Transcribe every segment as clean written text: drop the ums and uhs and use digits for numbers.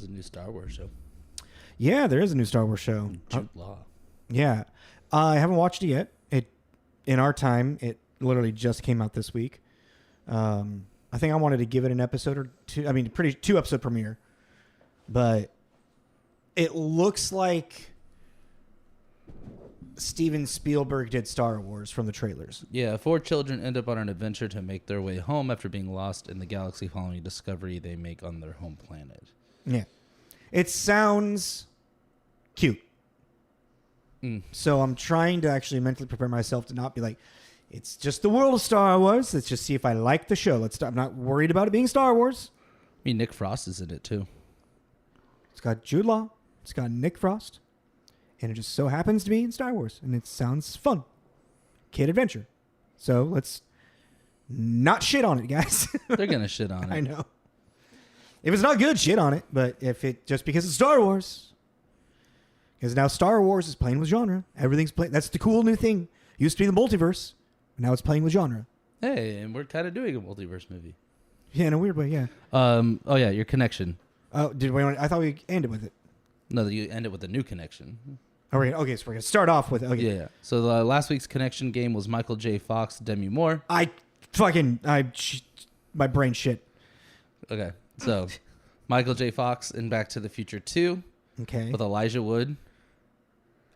There's a new Star Wars show. Yeah, there is a new Star Wars show. Jude Law. Yeah. I haven't watched it yet. In our time, it literally just came out this week. I think I wanted to give it an episode or two. I mean, 2-episode premiere. But it looks like Steven Spielberg did Star Wars from the trailers. Yeah, 4 children end up on an adventure to make their way home after being lost in the galaxy following a discovery they make on their home planet. Yeah. It sounds cute. So I'm trying to actually mentally prepare myself to not be like, it's just the world of Star Wars. Let's just see if I like the show. I'm not worried about it being Star Wars. I mean, Nick Frost is in it, too. It's got Jude Law. It's got Nick Frost. And it just so happens to be in Star Wars. And it sounds fun. Kid adventure. So let's not shit on it, guys. They're going to shit on it. I know. If it's not good, shit on it. But if it just because it's Star Wars. Because now Star Wars is playing with genre. Everything's playing. That's the cool new thing. Used to be the multiverse. Now it's playing with genre. Hey, and we're kind of doing a multiverse movie. Yeah, in a weird way, yeah. Oh, yeah, your connection. Oh, did we? I thought we ended with it. No, you end it with a new connection. Okay, so we're going to start off with... Okay. Yeah. So the last week's connection game was Michael J. Fox, Demi Moore. My brain shit. Okay, so Michael J. Fox in Back to the Future 2. Okay. With Elijah Wood.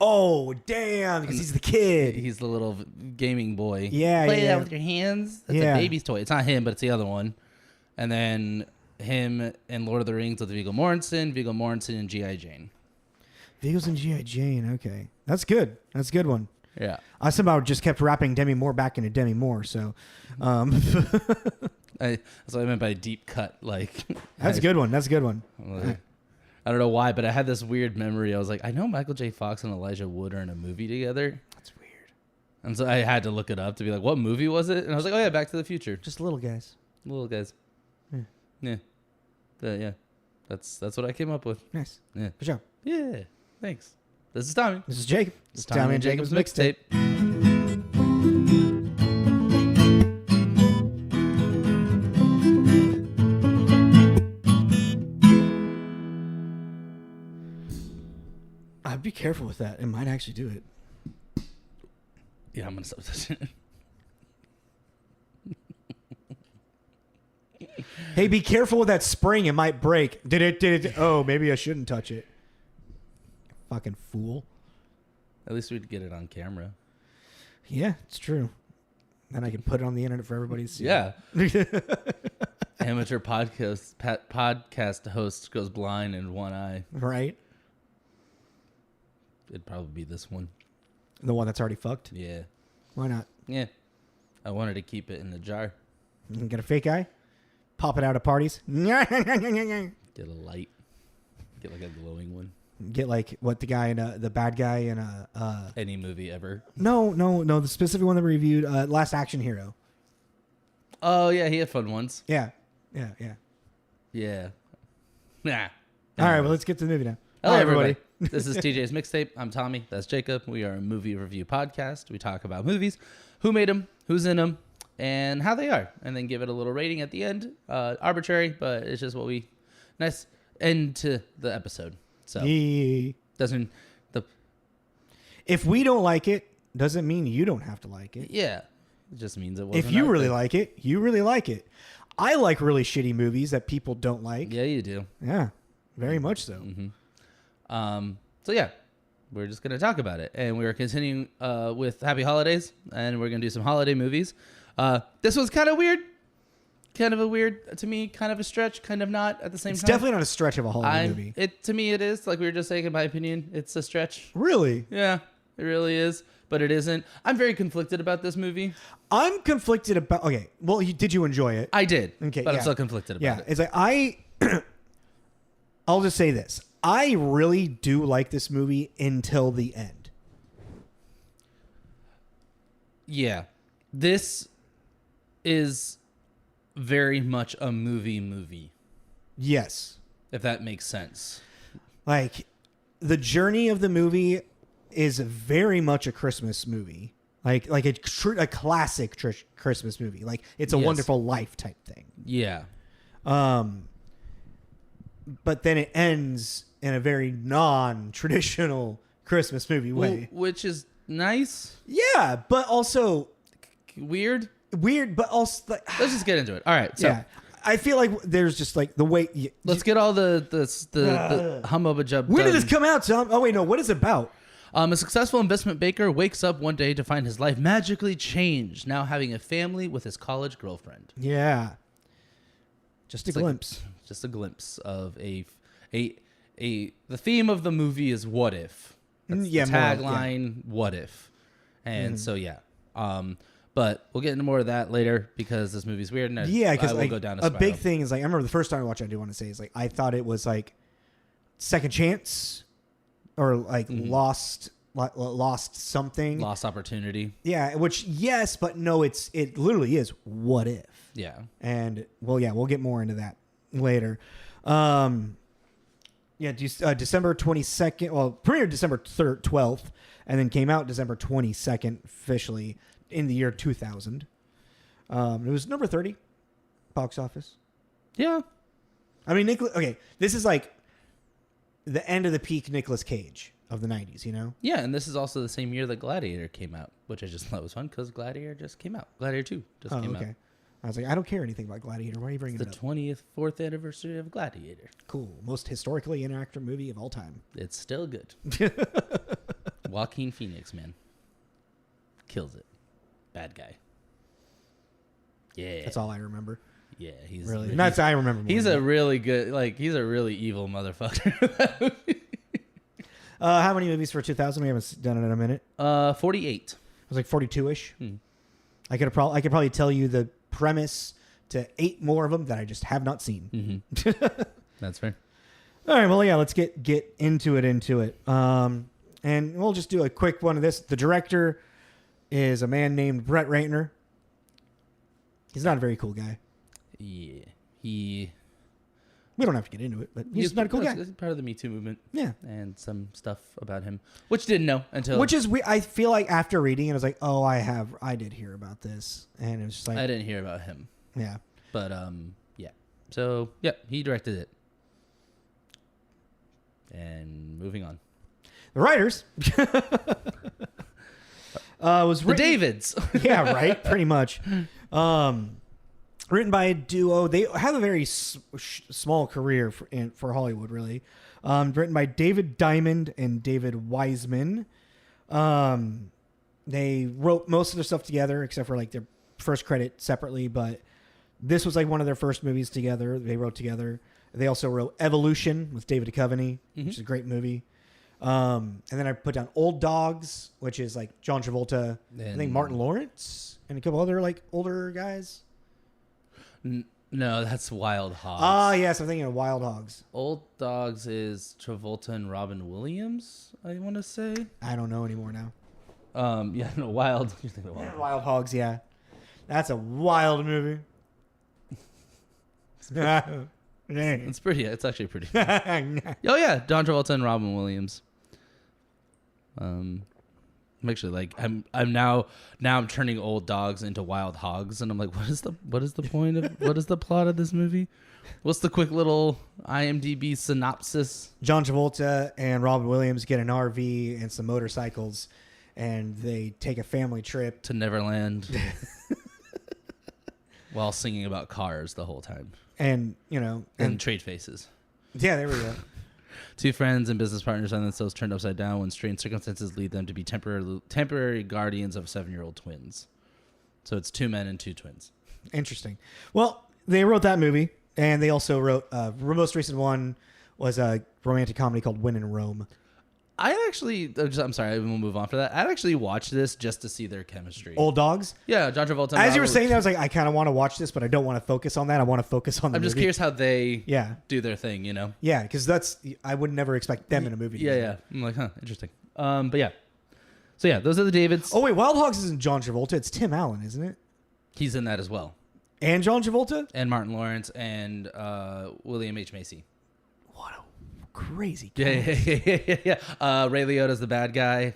Oh, damn, because he's the kid. He's the little gaming boy. Yeah, Play yeah. that with your hands. That's a baby's toy. It's not him, but it's the other one. And then him in Lord of the Rings with Viggo Mortensen and G.I. Jane. Viggo's and G.I. Jane, okay. That's good. That's a good one. Yeah. I somehow just kept wrapping Demi Moore back into Demi Moore, so... That's what I meant by deep cut. Like That's a good one. That's a good one. I don't know why, but I had this weird memory. I was like, I know Michael J. Fox and Elijah Wood are in a movie together. That's weird. And so I had to look it up to be like, what movie was it? And I was like, oh, yeah, Back to the Future. Just little guys. Little guys. Yeah. Yeah. Yeah. That's what I came up with. Nice. Yeah. Good job. Yeah. Thanks. This is Tommy. This is Jacob. This is Tommy and Jacob's Mixtape. I'd be careful with that. It might actually do it. Yeah, I'm going to stop touching it. Hey, be careful with that spring. It might break. Did it? Oh, maybe I shouldn't touch it. Fucking fool. At least we'd get it on camera. Yeah, it's true. Then I can put it on the internet for everybody to see. Yeah. Amateur podcast host goes blind in one eye. Right? It'd probably be this one. The one that's already fucked? Yeah. Why not? Yeah. I wanted to keep it in the jar. You can get a fake eye? Pop it out at parties? Get a light. Get like a glowing one. Get like what the guy in the bad guy in any movie ever. No, the specific one that we reviewed, Last Action Hero. Oh yeah, he had fun ones. Yeah. Nah. All right, well let's get to the movie now. Hello everybody. This is TJ's Mixtape. I'm Tommy. That's Jacob. We are a movie review podcast. We talk about movies, who made them, who's in them, and how they are, and then give it a little rating at the end. Arbitrary, but it's just what we nice end to the episode. So doesn't the if we don't like it, doesn't mean you don't have to like it. Yeah, it just means it wasn't. If you really like it, you really like it. I like really shitty movies that people don't like. Yeah, you do. Yeah, very much so. Mm-hmm. So yeah, we're just gonna talk about it, and we are continuing with Happy Holidays, and we're gonna do some holiday movies. This was kind of weird. Kind of a weird, to me, kind of a stretch, kind of not at the same time. It's definitely not a stretch of a holiday movie. To me, it is. Like we were just saying, in my opinion, it's a stretch. Really? Yeah, it really is. But it isn't. I'm very conflicted about this movie. I'm conflicted about... Okay, well, did you enjoy it? I did. Okay, but I'm still conflicted about it. It's like I'll just say this. I really do like this movie until the end. Yeah. This is... very much a movie. Yes. If that makes sense. Like, the journey of the movie is very much a Christmas movie. Like a classic Christmas movie. Like, It's a Wonderful Life type thing. Yeah. but then it ends in a very non-traditional Christmas movie way. Which is nice. Yeah, but also Weird, but also like, let's just get into it. All right, so yeah. I feel like there's just like the way. let's get all the hummabajub. When did this come out, Tom? Oh wait, no. What is it about? A successful investment banker wakes up one day to find his life magically changed, now having a family with his college girlfriend. Yeah, just a glimpse. Just a glimpse of the theme of the movie is what if. That's the tagline, what if. And so yeah. But we'll get into more of that later because this movie's weird. And because I will like, go down a big thing is like I remember the first time I watched it, I do want to say is like I thought it was like second chance or like lost something, lost opportunity. Yeah, which yes, but no, it literally is what if. Yeah, and we'll get more into that later. December 22nd. Well, premiered December 12th, and then came out December 22nd officially. In the year 2000. It was number 30 box office. Yeah. I mean, this is like the end of the peak Nicolas Cage of the 90s, you know? Yeah, and this is also the same year that Gladiator came out, which I just thought was fun because Gladiator just came out. Gladiator 2 just came out. I was like, I don't care anything about Gladiator. Why are you bringing it up? The 24th anniversary of Gladiator. Cool. Most historically interactive movie of all time. It's still good. Joaquin Phoenix, man. Kills it. Bad guy. Yeah. That's all I remember. Yeah, he's really. That's I remember. More he's a really good, like he's a really evil motherfucker. How many movies for 2000? We haven't done it in a minute. 48. It was like 42-ish. I could probably tell you the premise to 8 more of them that I just have not seen. That's fair. All right. Well, yeah. Let's get into it. And we'll just do a quick one of this. The director is a man named Brett Ratner. He's not a very cool guy. Yeah. We don't have to get into it, but he's not a cool guy. He's part of the Me Too movement. Yeah. And some stuff about him, which didn't know until... Which is, I feel like after reading it, I was like, oh, I did hear about this. And it was just like... I didn't hear about him. Yeah. But, yeah. So, yeah, he directed it. And moving on. The writers... was written, the Davids. Yeah, right. Pretty much. Written by a duo. They have a very small career for Hollywood, really. Written by David Diamond and David Weissman. They wrote most of their stuff together, except for like their first credit separately. But this was like one of their first movies together. They wrote together. They also wrote Evolution with David Duchovny, which is a great movie. And then I put down Old Dogs, which is like John Travolta, I think Martin Lawrence, and a couple other like older guys. No, that's Wild Hogs. Ah, yes, I'm thinking of Wild Hogs. Old Dogs is Travolta and Robin Williams, I want to say. I don't know anymore now. Yeah, no, Wild. You think of Wild Hogs, yeah. That's a wild movie. It's pretty. It's actually pretty. Oh yeah, John Travolta and Robin Williams. I'm actually like I'm now I'm turning Old Dogs into Wild Hogs, and I'm like, what is the point of what is the plot of this movie? What's the quick little IMDb synopsis? John Travolta and Robin Williams get an RV and some motorcycles, and they take a family trip to Neverland while singing about cars the whole time. And, you know... And trade faces. Yeah, there we go. Two friends and business partners find themselves turned upside down when strange circumstances lead them to be temporary guardians of 7-year-old twins. So it's 2 men and 2 twins. Interesting. Well, they wrote that movie, and they also wrote... the most recent one was a romantic comedy called When in Rome. I'm sorry, we'll move on for that. I'd actually watch this just to see their chemistry. Old Dogs? Yeah, John Travolta. As you were saying that, I was like, I kind of want to watch this, but I don't want to focus on that. I want to focus on the movie. I'm just curious how they do their thing, you know? Yeah, because I would never expect them in a movie. Yeah. I'm like, interesting. But yeah. So yeah, those are the Davids. Oh, wait, Wild Hogs isn't John Travolta. It's Tim Allen, isn't it? He's in that as well. And John Travolta? And Martin Lawrence and William H. Macy. What a crazy guy. Yeah. Ray Liotta's the bad guy.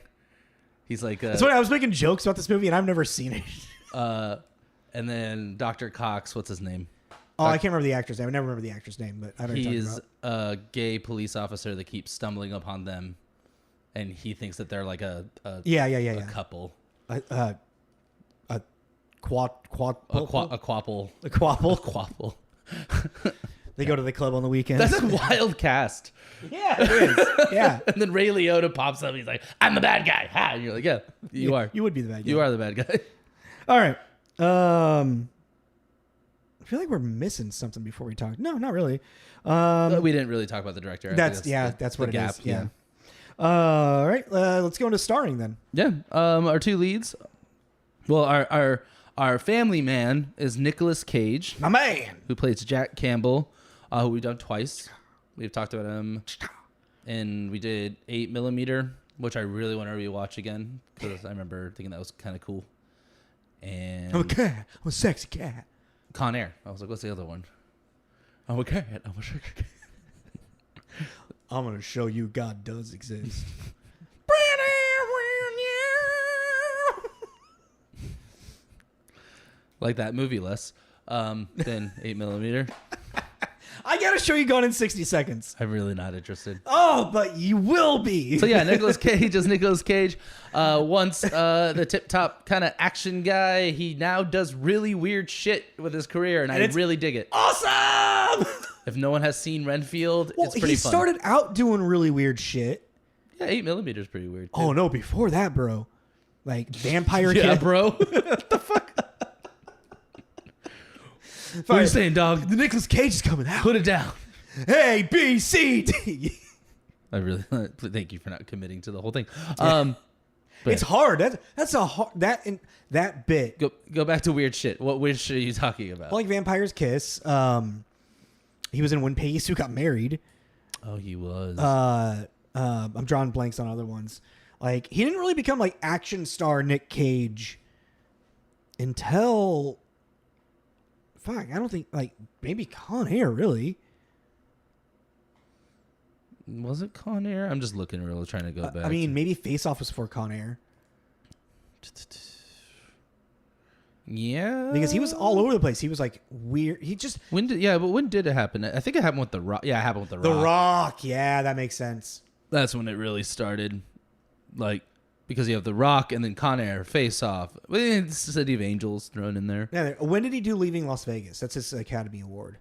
He's like... That's what I was making jokes about this movie, and I've never seen it. And then Dr. Cox, what's his name? Oh, I can't remember the actor's name. I never remember the actor's name, but I know what you're talking He's about. a gay police officer that keeps stumbling upon them, and he thinks that they're like a couple. A quapple. A quapple. A quapple. Quapple. They go to the club on the weekends. That's a wild cast. Yeah, it is. Yeah. And then Ray Liotta pops up. He's like, "I'm the bad guy." Ha! And you're like, "Yeah, you are. You would be the bad guy. You are the bad guy." All right. I feel like we're missing something before we talk. No, not really. We didn't really talk about the director. That's what it is. Yeah. All right. Let's go into starring then. Yeah. Our two leads. Well, our family man is Nicolas Cage, My man. who plays Jack Campbell, who we've done twice. We've talked about him, and we did 8mm, which I really want to rewatch again because I remember thinking that was kind of cool. And I'm a cat. I'm a sexy cat. Con Air. I was like, what's the other one? I'm a cat. I'm a sexy cat. I'm going to show you God does exist. Like that movie less than 8mm. I got to show you Gone in 60 Seconds. I'm really not interested. Oh, but you will be. So yeah, Nicolas Cage is Nicolas Cage. Once the tip-top kind of action guy, he now does really weird shit with his career, and I really dig it. Awesome! If no one has seen Renfield, it's pretty fun. He started out doing really weird shit. Yeah, 8mm is pretty weird, too. Oh, no, before that, bro. Like, Vampire Yeah, Kid. bro. What the fuck? What are you saying, dog? The Nicolas Cage is coming out. Put it down. A, B, C, D. I really thank you for not committing to the whole thing. Yeah. But It's hard. That's a hard that bit. go back to weird shit. What weird shit are you talking about? Like Vampire's Kiss. He was in When Peggy Sue Got Married. Oh, he was. I'm drawing blanks on other ones. Like, he didn't really become like action star Nick Cage until I don't think like maybe Con Air really. Was it Con Air? I'm just looking real, trying to go back. I mean, maybe Face Off was for Con Air. Yeah, Because he was all over the place. He was like weird. He just when did it happen? I think it happened with The Rock. Yeah, it happened with The Rock. The Rock. Yeah, that makes sense. That's when it really started. Like, because you have The Rock and then Con Air, Face Off. It's City of Angels thrown in there. Yeah. When did he do Leaving Las Vegas? That's his Academy Award.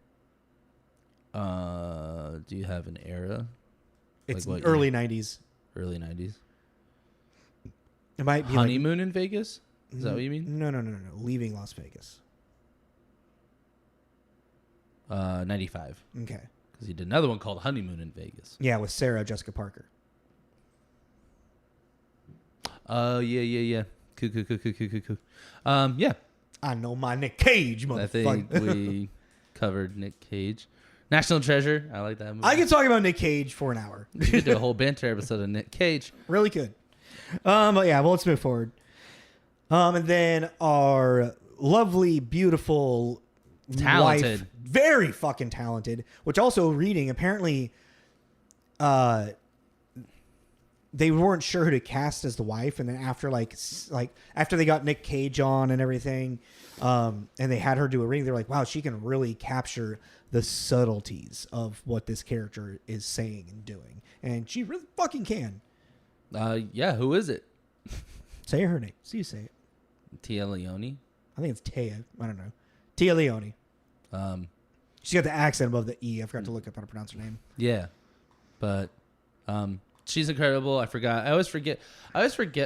Do you have an era? It's Like what early year? 90s. Early 90s. It might be Honeymoon in Vegas? Is that what you mean? No. Leaving Las Vegas. 95. Okay. Because he did another one called Honeymoon in Vegas. Yeah, with Sarah Jessica Parker. Oh, yeah. Cool. Yeah. I know my Nick Cage, motherfucker. I think we covered Nick Cage. National Treasure. I like that movie. I could talk about Nick Cage for an hour. We could do a whole banter episode of Nick Cage. Really could. But yeah, well, let's move forward. And then our lovely, beautiful Talented. wife, very fucking talented, which also reading, apparently they weren't sure who to cast as the wife. And then after after they got Nick Cage on and everything, and they had her do a reading, they're like, wow, she can really capture the subtleties of what this character is saying and doing. And she really fucking can. Yeah, who is it? Say her name. See you say it. Tia Leoni. I think it's Taya. I don't know. Tia Leoni. She's got the accent above the E. I forgot to look up how to pronounce her name. Yeah, but she's incredible. I always forget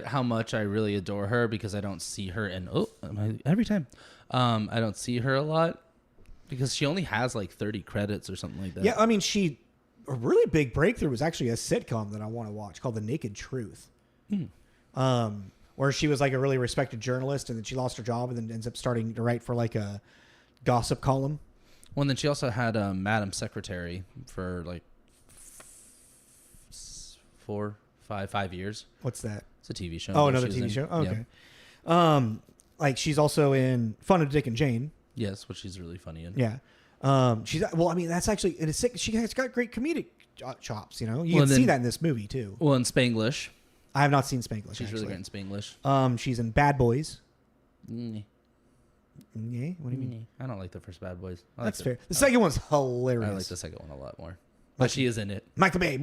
how much I really adore her because I don't see her every time. I don't see her a lot because she only has like 30 credits or something like that. Yeah, I mean, a really big breakthrough was actually a sitcom that I want to watch called The Naked Truth. Where she was like a really respected journalist and then she lost her job and then ends up starting to write for like a gossip column. Well, and then she also had Madam Secretary for like 5 years. What's that? It's a TV show. Oh, another TV show? Oh, okay. Yeah. Like she's also in Fun of Dick and Jane. Yes, which she's really funny in. Yeah. That's actually, it is sick. She has got great comedic chops, you know? You can see that in this movie too. Well, in Spanglish. I have not seen Spanglish. She's really great in Spanglish. She's in Bad Boys. Yeah, what do you mean? I don't like the first Bad Boys. That's fair. The second one's hilarious. I like the second one a lot more. But she is in it. Michael Bay.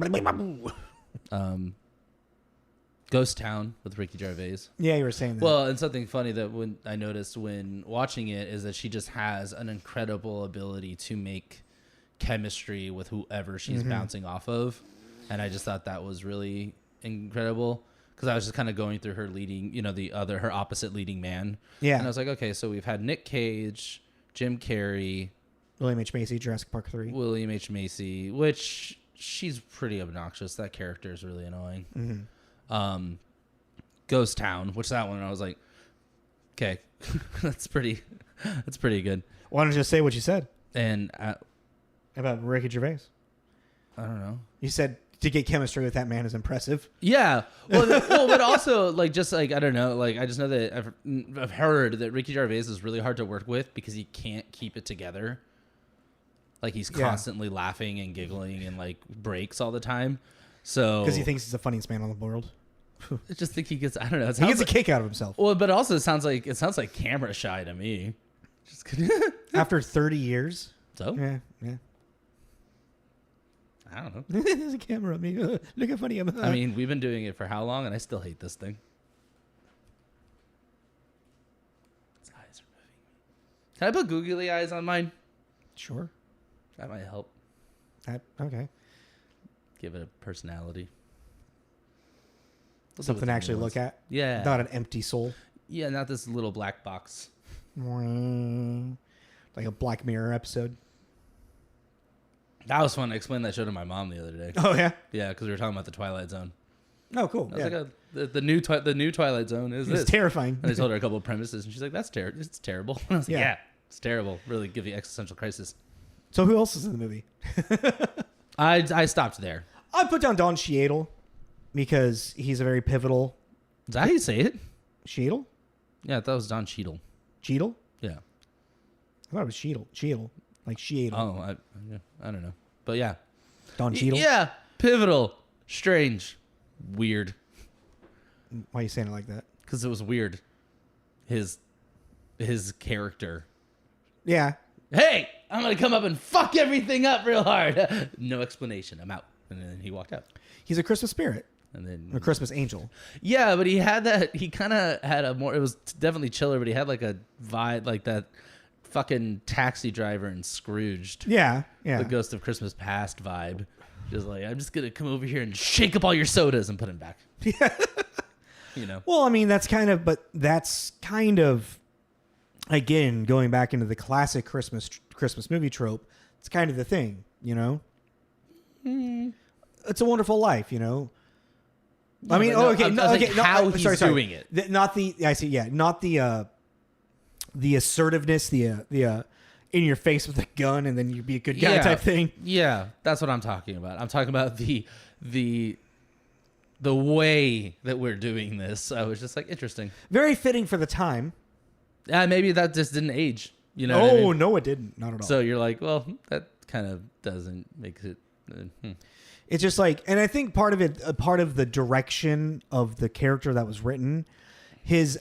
Ghost Town with Ricky Gervais. Yeah, you were saying that. Well, and something funny that when I noticed when watching it is that she just has an incredible ability to make chemistry with whoever she's bouncing off of. And I just thought that was really incredible because I was just kind of going through her leading, her opposite leading man. Yeah. And I was like, okay, so we've had Nick Cage, Jim Carrey, William H. Macy, Jurassic Park 3. William H. Macy, which she's pretty obnoxious. That character is really annoying. Ghost Town, which that one I was like, okay, that's pretty good. Why don't you just say what you said And about Ricky Gervais? I don't know. You said to get chemistry with that man is impressive. Yeah. Well, but also I don't know. I just know that I've heard that Ricky Gervais is really hard to work with because he can't keep it together. He's constantly laughing and giggling and breaks all the time. So because he thinks he's the funniest man on the world. I just think he gets. I don't know. He gets a kick out of himself. Well, but also it sounds like camera shy to me. Just after 30 years. So yeah. I don't know. There's a camera on me. Look how funny I'm. I mean, we've been doing it for how long, and I still hate this thing. His eyes are moving. Can I put googly eyes on mine? Sure. That might help. Okay. Give it a personality. Something to actually look at. Yeah. Not an empty soul. Yeah, not this little black box. Like a Black Mirror episode. That was fun. I explained that show to my mom the other day. Oh, yeah? Yeah, because we were talking about the Twilight Zone. Oh, cool. I was like, the new Twilight Zone is this. It's terrifying. And I told her a couple of premises, and she's like, it's terrible. And I was like, yeah, it's terrible. Really give you existential crisis. So who else is in the movie? I stopped there. I put down Don Cheadle because he's a very pivotal. Is that how you say it? Cheadle? Yeah, I thought it was Don Cheadle. Cheadle? Yeah. I thought it was Cheadle. Cheadle. Like Cheadle. Oh, I don't know. But yeah. Don Cheadle? Yeah. Pivotal. Strange. Weird. Why are you saying it like that? Because it was weird. His character. Yeah. Hey, I'm going to come up and fuck everything up real hard. No explanation. I'm out. And then he walked out. He's a Christmas spirit. And then a Christmas angel. Yeah, but he had that. He kind of had a more. It was definitely chiller, but he had like a vibe like that fucking taxi driver in Scrooged. Yeah, yeah. The Ghost of Christmas Past vibe. Just like, I'm just gonna come over here and shake up all your sodas and put them back. Yeah. You know. Well, I mean, that's kind of, again, going back into the classic Christmas movie trope. It's kind of the thing, you know. It's a Wonderful Life, you know. No, I mean, how he's doing it. Not the assertiveness, the in your face with a gun and then you be a good guy type thing. Yeah, that's what I'm talking about. I'm talking about the way that we're doing this. I was just like, interesting. Very fitting for the time. Maybe that just didn't age. You know? Oh, what I mean? No, it didn't. Not at all. So you're like, well, that kind of doesn't make it. It's just like, and I think part of the direction of the character that was written, his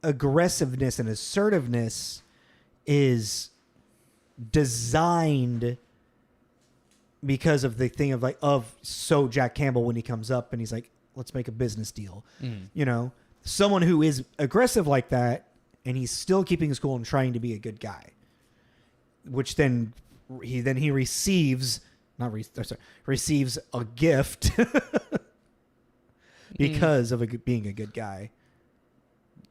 aggressiveness and assertiveness is designed because of the thing of Jack Campbell when he comes up and he's like, let's make a business deal. You know, someone who is aggressive like that and he's still keeping his cool and trying to be a good guy, which then he receives a gift because of being a good guy.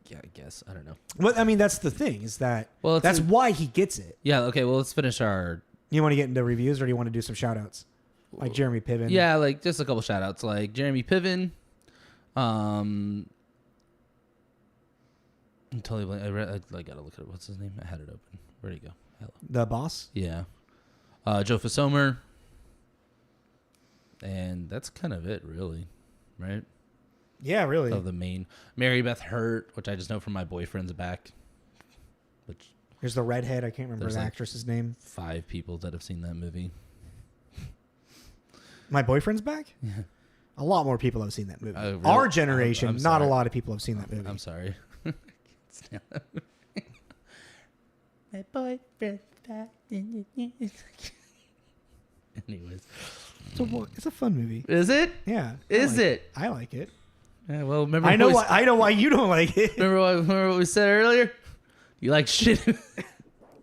Yeah, I guess. I don't know. Well, I mean, that's the thing is that that's why he gets it. Yeah. Okay. Well, let's finish our. You want to get into reviews or do you want to do some shout outs? Like Jeremy Piven. Yeah. Like just a couple shout outs like Jeremy Piven. I'm totally blank. I gotta look at it. What's his name? I had it open. Where'd he go? Hello. The boss? Yeah. Joe Fasomer. And that's kind of it, really. Right? Yeah, really. Of the main. Mary Beth Hurt, which I just know from My Boyfriend's Back. Which there's the redhead. I can't remember the actress's name. 5 people that have seen that movie. My Boyfriend's Back? Yeah. A lot more people have seen that movie. Really? Our generation, not a lot of people have seen that movie. I'm sorry. I can't stand that movie. My boyfriend's back. Anyways. It's a fun movie. Is it? Yeah. Is it? I like it. Yeah, well, remember I know why you don't like it. Remember what we said earlier? You like shit.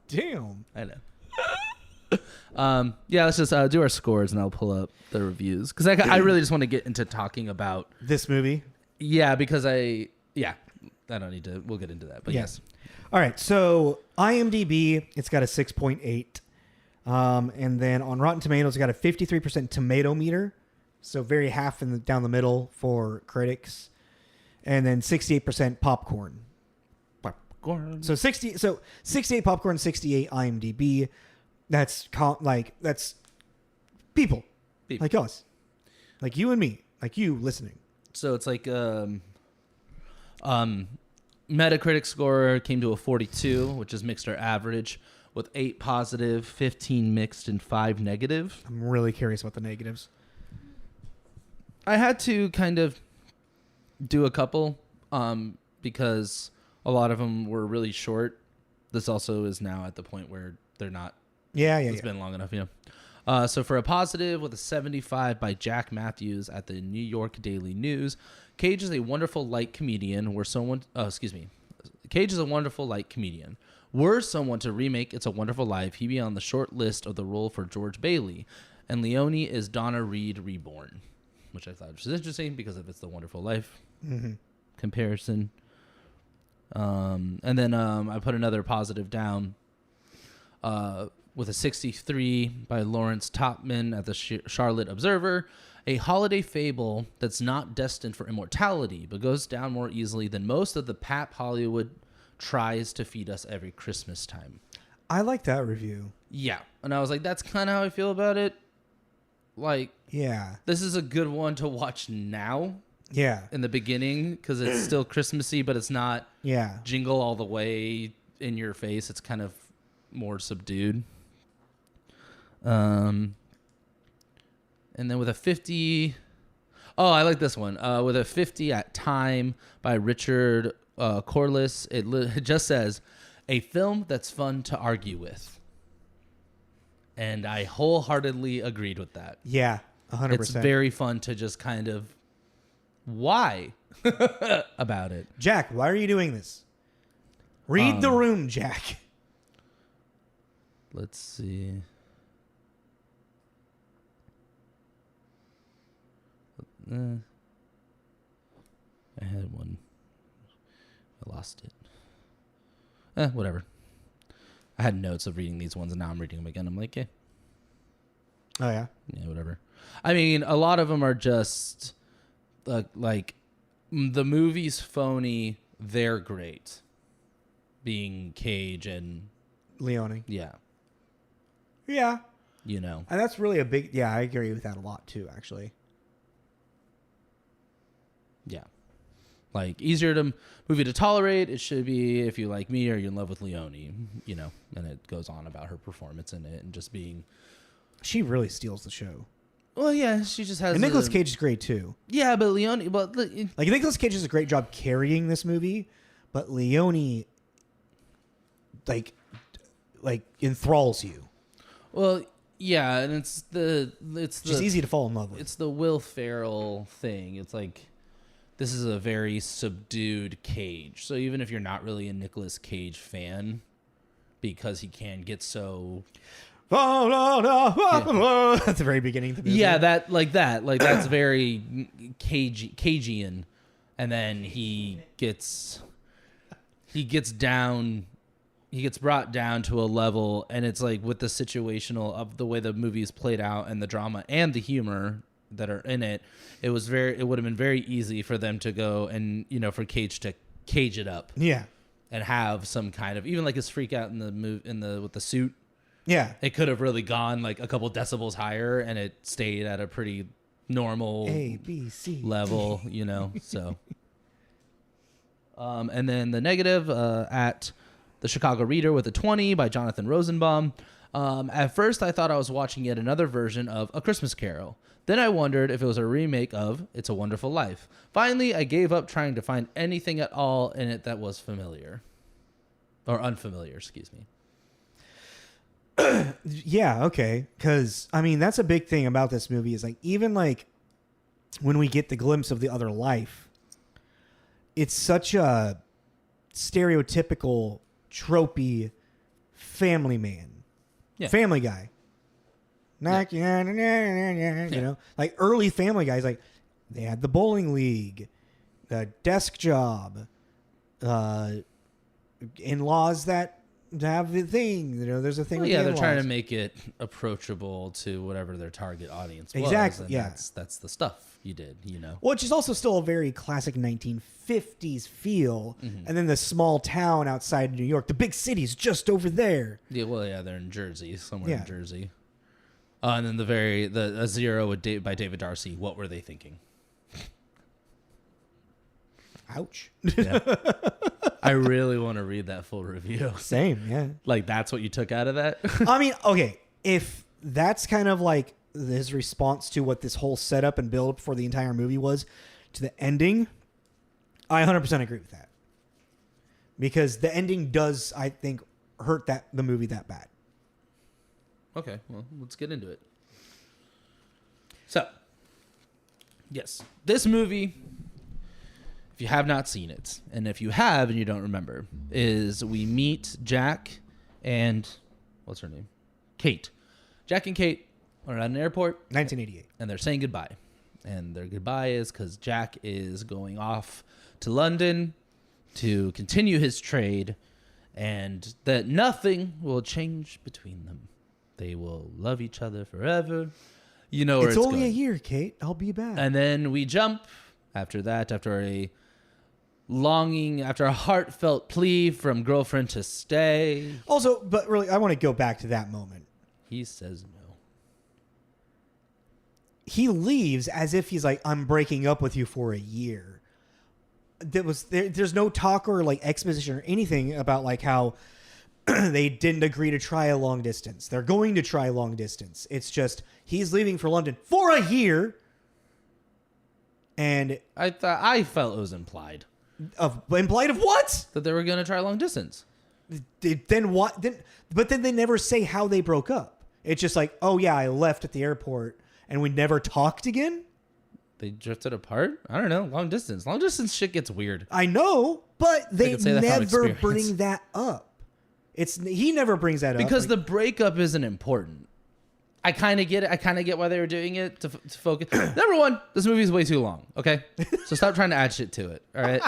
Damn. I know. Yeah, let's just do our scores and I'll pull up the reviews. Because I really just want to get into talking about this movie. Yeah, because I don't need to. We'll get into that. But yes. All right. So IMDb, it's got a 6.8. And then on Rotten Tomatoes, it's got a 53% tomato meter. So very half down the middle for critics. And then 68% popcorn. So 68 popcorn, 68 IMDb. That's people like us, like you and me, like you listening. So it's like Metacritic score came to a 42, which is mixed or average, with 8 positive, 15 mixed, and 5 negative. I'm really curious about the negatives. I had to kind of do a couple because a lot of them were really short. This also is now at the point where they're not. It's been long enough, So for a positive with a 75 by Jack Matthews at the New York Daily News, Cage is a wonderful light comedian. Cage is a wonderful light comedian. Were someone to remake It's a Wonderful Life, he'd be on the short list of the role for George Bailey. And Leoni is Donna Reed reborn, which I thought was interesting because of It's the Wonderful Life comparison. And then I put another positive down with a 63 by Lawrence Topman at the Charlotte Observer, a holiday fable that's not destined for immortality, but goes down more easily than most of the pap Hollywood tries to feed us every Christmas time. I like that review. Yeah. And I was like, that's kind of how I feel about it. Like, yeah, this is a good one to watch now. Yeah. In the beginning, because it's still Christmassy, but it's not jingle all the way in your face. It's kind of more subdued. And then with a 50... Oh, I like this one. With a 50 at Time by Richard Corliss, it just says, a film that's fun to argue with. And I wholeheartedly agreed with that. Yeah, 100%. It's very fun to just kind of... Why? About it. Jack, why are you doing this? Read the room, Jack. Let's see. I had one. I lost it. Whatever. I had notes of reading these ones, and now I'm reading them again. I'm like, Oh, yeah? Yeah, whatever. I mean, a lot of them are just... like the movie's phony, they're great. Being Cage and Leoni. Yeah. And that's really a big... Yeah, I agree with that a lot too, actually. Yeah. Like, easier movie to tolerate. It should be if you like me or you're in love with Leoni, and it goes on about her performance in it and just being... She really steals the show. Well, yeah, she just has... And Nicolas Cage is great, too. Yeah, but Leoni... Like, Nicolas Cage does a great job carrying this movie, but Leoni, like enthralls you. Well, yeah, and it's just easy to fall in love with. It's the Will Ferrell thing. It's like, this is a very subdued Cage. So even if you're not really a Nicolas Cage fan, because he can get so... At the very beginning of the movie. Yeah, that's very Cagean, and then he gets brought down to a level, and it's like with the situational of the way the movie is played out and the drama and the humor that are in it, it would have been very easy for them to go and for Cage to cage it up, and have some kind of, even like his freak out with the suit. Yeah. It could have really gone like a couple decibels higher and it stayed at a pretty normal A, B, C, level, so. And then the negative at the Chicago Reader with a 20 by Jonathan Rosenbaum. At first, I thought I was watching yet another version of A Christmas Carol. Then I wondered if it was a remake of It's a Wonderful Life. Finally, I gave up trying to find anything at all in it that was familiar. Or unfamiliar, excuse me. Yeah, okay. Because, I mean, that's a big thing about this movie is, like, even, like, when we get the glimpse of the other life, it's such a stereotypical, tropey family man. Yeah. Family Guy. You know? Like, early Family Guys, like, they had the bowling league, the desk job, in-laws that have the thing. You know, there's a thing. Well, with yeah, the they're trying in-laws. to make it approachable to whatever their target audience was. Exactly, And yeah. That's the stuff you did, you know. Which is also still a very classic 1950s feel. Mm-hmm. And then the small town outside New York, the big city's just over there. Yeah, well, yeah, they're in Jersey, somewhere Yeah. in Jersey. And then the Zero by David Darcy. What were they thinking? Ouch. Yeah. I really want to read that full review. Same, yeah. Like, that's what you took out of that? I mean, okay, if that's kind of like his response to what this whole setup and build up for the entire movie was to the ending, I 100% agree with that. Because the ending does, I think, hurt the movie that bad. Okay, well, let's get into it. So, yes, this movie, if you have not seen it, and if you have and you don't remember, is we meet Jack and, what's her name? Kate. Jack and Kate are at an airport. 1988. And they're saying goodbye. And their goodbye is because Jack is going off to London to continue his trade, and that nothing will change between them. They will love each other forever. You know where It's it's only going. a year, Kate. I'll be back. And then we jump after that, after a heartfelt plea from girlfriend to stay. Also, but really, I want to go back to that moment. He says no. He leaves as if he's like, I'm breaking up with you for a year. There's no talk or like exposition or anything about like how they didn't agree to try a long distance. They're going to try long distance. It's just he's leaving for London for a year. And I felt it was implied implied of what? that they were going to try long distance. Then what? But then they never say how they broke up. It's just like, oh yeah, I left at the airport and we never talked again. They drifted apart? I don't know. Long distance. Long distance shit gets weird. I know, but they could say that from never experience. bring that up. He never brings that up. Because the breakup isn't important. I kind of get it. I kind of get why they were doing it to focus. Number one, this movie is way too long. Okay, so stop trying to add shit to it. All right.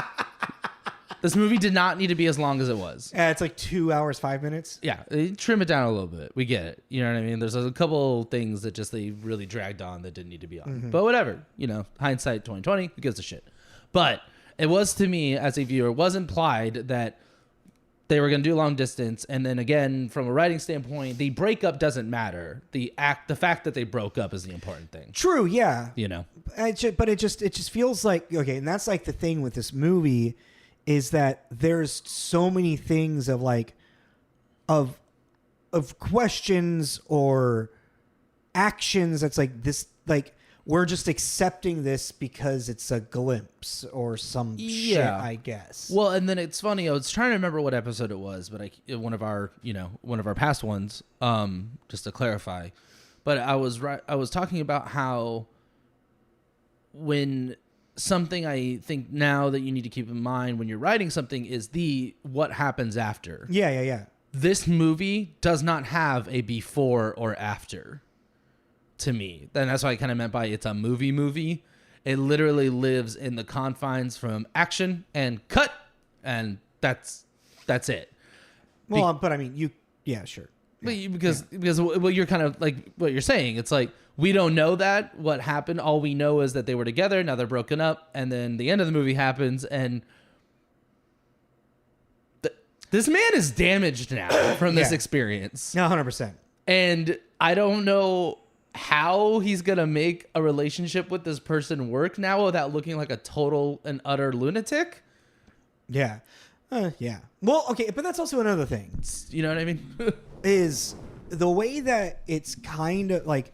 This movie did not need to be as long as it was. It's like 2 hours, 5 minutes. Yeah, trim it down a little bit. We get it. You know what I mean? There's a couple things that just they really dragged on that didn't need to be on. Mm-hmm. But whatever. You know, hindsight 2020. Who gives a shit? But it was, to me as a viewer, was implied that they were going to do long distance, and then again, from a writing standpoint, the breakup doesn't matter. The fact that they broke up is the important thing. True, yeah. You know, But it just feels like, okay, and that's like the thing with this movie is that there's so many things of like of questions or actions that's like this, like we're just accepting this because it's a glimpse or some shit, I guess. Well, and then it's funny. I was trying to remember what episode it was, but one of our past ones. Just to clarify, but I was talking about how when something I think now that you need to keep in mind when you're writing something is what happens after. Yeah. This movie does not have a before or after. To me, and that's what I kind of meant by it's a movie. It literally lives in the confines from action and cut, and that's it. Well, but I mean, sure. But because well, you're kind of like what you're saying. It's like we don't know what happened. All we know is that they were together. Now they're broken up, and then the end of the movie happens, and this man is damaged now from this experience. No, 100%. And I don't know how he's gonna make a relationship with this person work now without looking like a total and utter lunatic. Yeah. Yeah. Well, okay, but that's also another thing. You know what I mean? Is the way that it's kind of like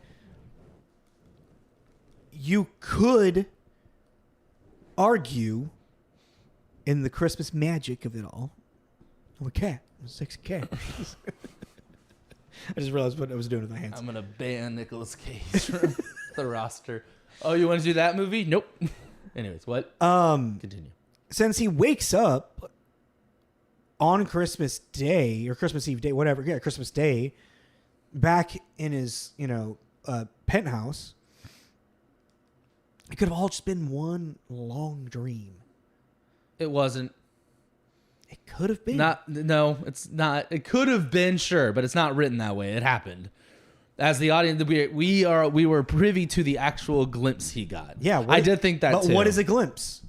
you could argue in the Christmas magic of it all. I'm a cat. I'm a sexy cat. I just realized what I was doing with my hands. I'm gonna ban Nicolas Cage from the roster. Oh, you want to do that movie? Nope. Anyways, what? Continue. Since he wakes up on Christmas Day or Christmas Eve day, whatever, Christmas Day, back in his, penthouse, it could have all just been one long dream. It wasn't. It could have been. No, it's not. It could have been, sure, but it's not written that way. It happened. As the audience, we were privy to the actual glimpse he got. Yeah, I did think that too. But what is a glimpse?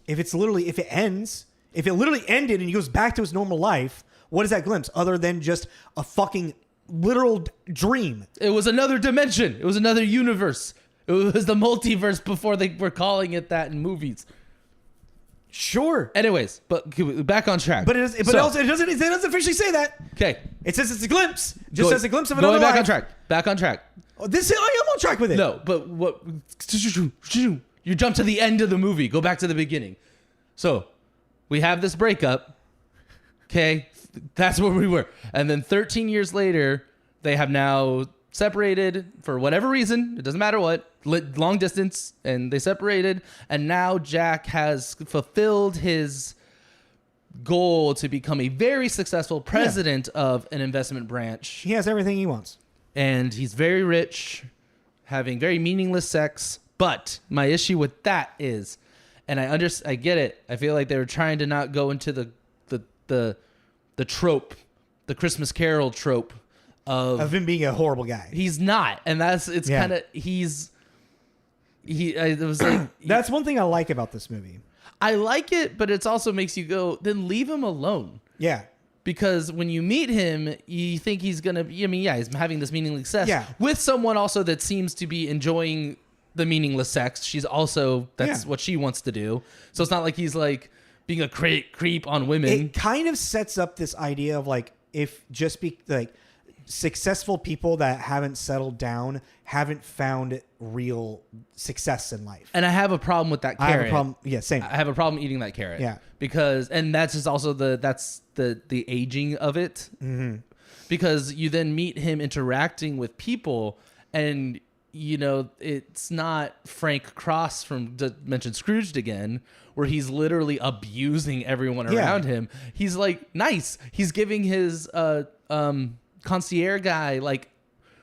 If it literally ended and he goes back to his normal life, what is that glimpse other than just a fucking literal dream? It was another dimension. It was another universe. It was the multiverse before they were calling it that in movies. Sure. Anyways, but back on track. But it doesn't officially say that. Okay. It says it's a glimpse. Just says a glimpse of another back life. on track. Back on track. Oh, I am on track with it. No, but what? You jump to the end of the movie. Go back to the beginning. So we have this breakup. Okay, that's where we were. And then 13 years later, they have now separated for whatever reason. It doesn't matter what. Long distance, and they separated. And now Jack has fulfilled his goal to become a very successful president of an investment branch. He has everything he wants. And he's very rich, having very meaningless sex. But my issue with that is, and I get it. I feel like they were trying to not go into the trope, the Christmas Carol trope of him being a horrible guy. He's not, and it's kind of it was like that's one thing I like about this movie. I like it, but it also makes you go, then leave him alone. Yeah. Because when you meet him, you think he's gonna. He's having this meaningless sex with someone also that seems to be enjoying the meaningless sex. She's also what she wants to do. So it's not like he's like being a creep on women. It kind of sets up this idea of like successful people that haven't settled down haven't found real success in life. And I have a problem with that carrot. I have a problem. Yeah, same. I have a problem eating that carrot. Yeah. Because, and that's just also the aging of it. Mm-hmm. Because you then meet him interacting with people, and it's not Frank Cross from mention Scrooged again, where he's literally abusing everyone around him. He's like nice. He's giving his concierge guy like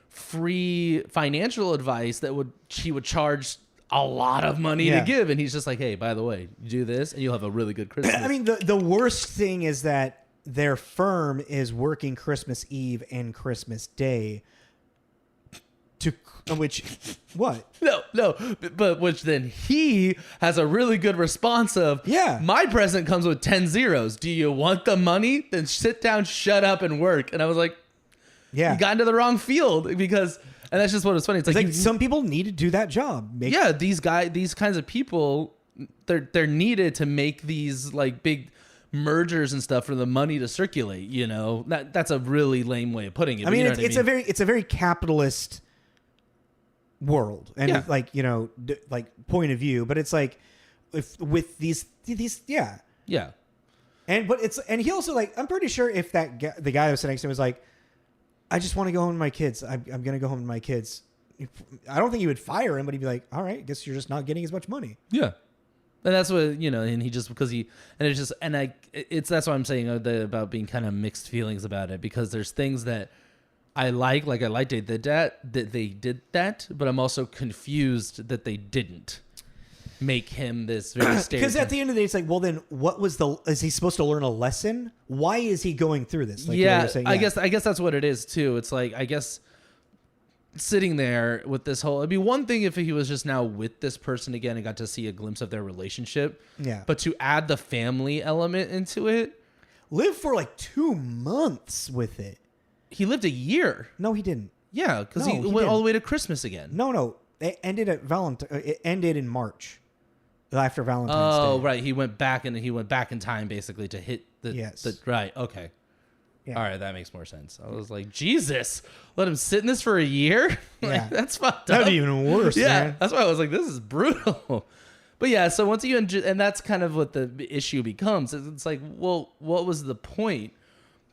free financial advice that he would charge a lot of money to give, and he's just like, hey, by the way, you do this and you'll have a really good Christmas. I mean, the worst thing is that their firm is working Christmas Eve and Christmas Day but which then he has a really good response of, my present comes with 10 zeros. Do you want the money? Then sit down, shut up, and work. And I was like, you got into the wrong field, because, and that's just what was funny. It's like some people need to do that job. These kinds of people, they're needed to make these like big mergers and stuff for the money to circulate. That's a really lame way of putting it. I mean, it's a very capitalist world, and point of view, but it's like with these and he also I'm pretty sure if the guy that was sitting next to him was like, I just want to go home to my kids. I'm going to go home to my kids. I don't think he would fire him, but he'd be like, all right, I guess you're just not getting as much money. Yeah. And that's what, and he just, because that's what I'm saying about being kind of mixed feelings about it, because there's things that I like they did that, but I'm also confused that they didn't make him this very stereotypical. Because at the end of the day, it's like, well, then is he supposed to learn a lesson? Why is he going through this? I guess that's what it is too. It's like, I guess sitting there with this whole, it'd be one thing if he was just now with this person again and got to see a glimpse of their relationship. Yeah. But to add the family element into it. Live for like 2 months with it. He lived a year. No, he didn't. Yeah, because he went all the way to Christmas again. No. It ended at It ended in March, after Valentine's Day. Oh, right. He went back in time basically to hit the right. Okay. Yeah. All right, that makes more sense. I was like, Jesus, let him sit in this for a year? Yeah. That's fucked up. That'd be even worse. Yeah, man. that's why I was like, this is brutal. But yeah, so once and that's kind of what the issue becomes. It's like, well, what was the point?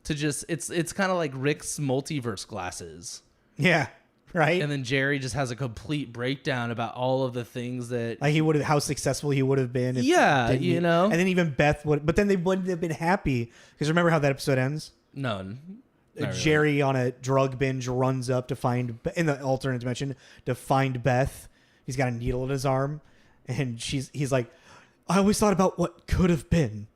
to just it's kind of like Rick's multiverse glasses. Yeah. Right. And then Jerry just has a complete breakdown about all of the things that like he would have, how successful he would have been. If yeah, didn't you know. And then even Beth would, but then they wouldn't have been happy because remember how that episode ends? No. Jerry on a drug binge runs up to find in the alternate dimension to find Beth. He's got a needle in his arm, and he's like, I always thought about what could have been.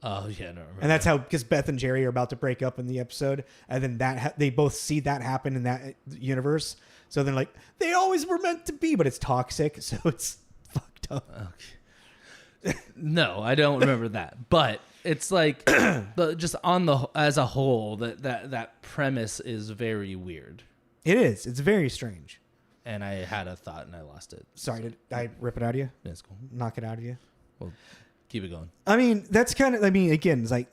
Oh yeah, no. And that's how, because Beth and Jerry are about to break up in the episode, and then they both see that happen in that universe. So they're like, they always were meant to be, but it's toxic, so it's fucked up. Okay. No, I don't remember that, but it's like just on the as a whole that premise is very weird. It is. It's very strange. And I had a thought and I lost it. Sorry, did I rip it out of you? That's cool. Knock it out of you? Well, keep it going. I mean, that's kind of, I mean, again, it's like,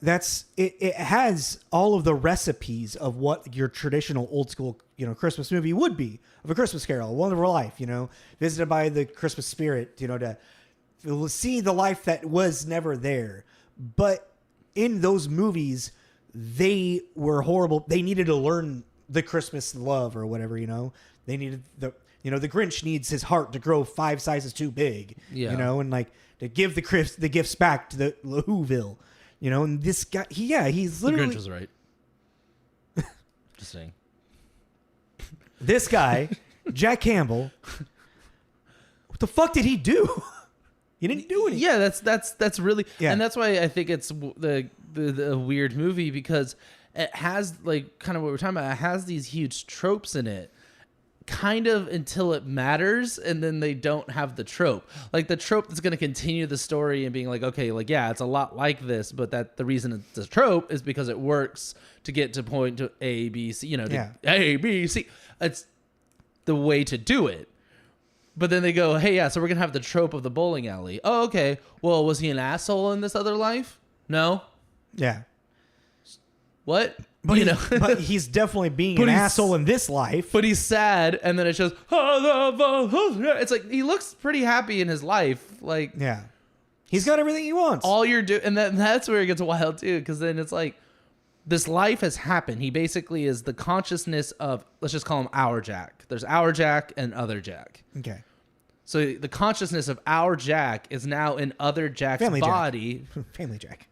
it has all of the recipes of what your traditional old school, Christmas movie would be, of A Christmas Carol, A Wonderful Life, visited by the Christmas spirit, to see the life that was never there. But in those movies, they were horrible. They needed to learn the Christmas love or whatever, they needed the Grinch needs his heart to grow 5 sizes too big, and like to give the gifts back to the Whoville, and this guy, he's literally. The Grinch was right. Just saying. This guy, Jack Campbell, what the fuck did he do? He didn't do anything. Yeah, that's really, and that's why I think it's the weird movie, because it has like kind of what we're talking about. It has these huge tropes in it, kind of until it matters, and then they don't have the trope. Like the trope that's going to continue the story and being like, okay, like yeah, it's a lot like this, but that the reason it's a trope is because it works to get to point to A, B, C. A, B, C. It's the way to do it. But then they go, hey, yeah, so we're going to have the trope of the bowling alley. Oh, okay. Well, was he an asshole in this other life? No. Yeah. What? But, but he's definitely being an asshole in this life. But he's sad, and then it shows, it's like, he looks pretty happy in his life. Like, yeah. He's got everything he wants. All you're doing, and that's where it gets wild, too, because then it's like, this life has happened. He basically is the consciousness of, let's just call him our Jack. There's our Jack and other Jack. Okay. So the consciousness of our Jack is now in other Jack's body. Family Jack.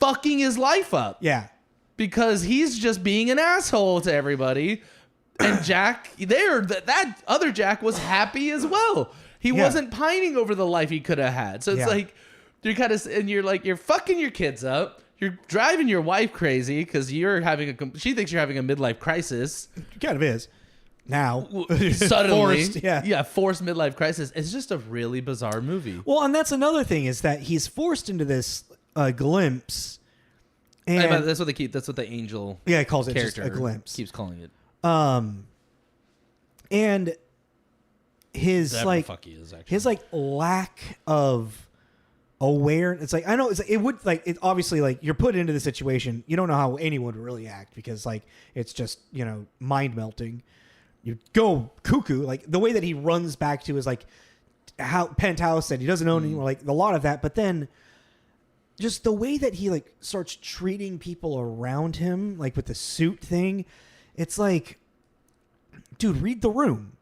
Fucking his life up. Yeah. Because he's just being an asshole to everybody. And Jack, that other Jack was happy as well. He wasn't pining over the life he could have had. So it's like, you're kind of, and you're like, you're fucking your kids up. You're driving your wife crazy because she thinks you're having a midlife crisis. It kind of is. Now. Suddenly. Forced, forced midlife crisis. It's just a really bizarre movie. Well, and that's another thing is that he's forced into this glimpse. And that's what the angel he calls it character just a glimpse. Keeps calling it. And his his lack of awareness. It's like, I know it's like, it would like it obviously like you're put into the situation. You don't know how anyone would really act because like it's just, mind melting. You go cuckoo. Like the way that he runs back to his like penthouse and he doesn't own anymore, like a lot of that. But then just the way that he like starts treating people around him, like with the suit thing, it's like, dude, read the room.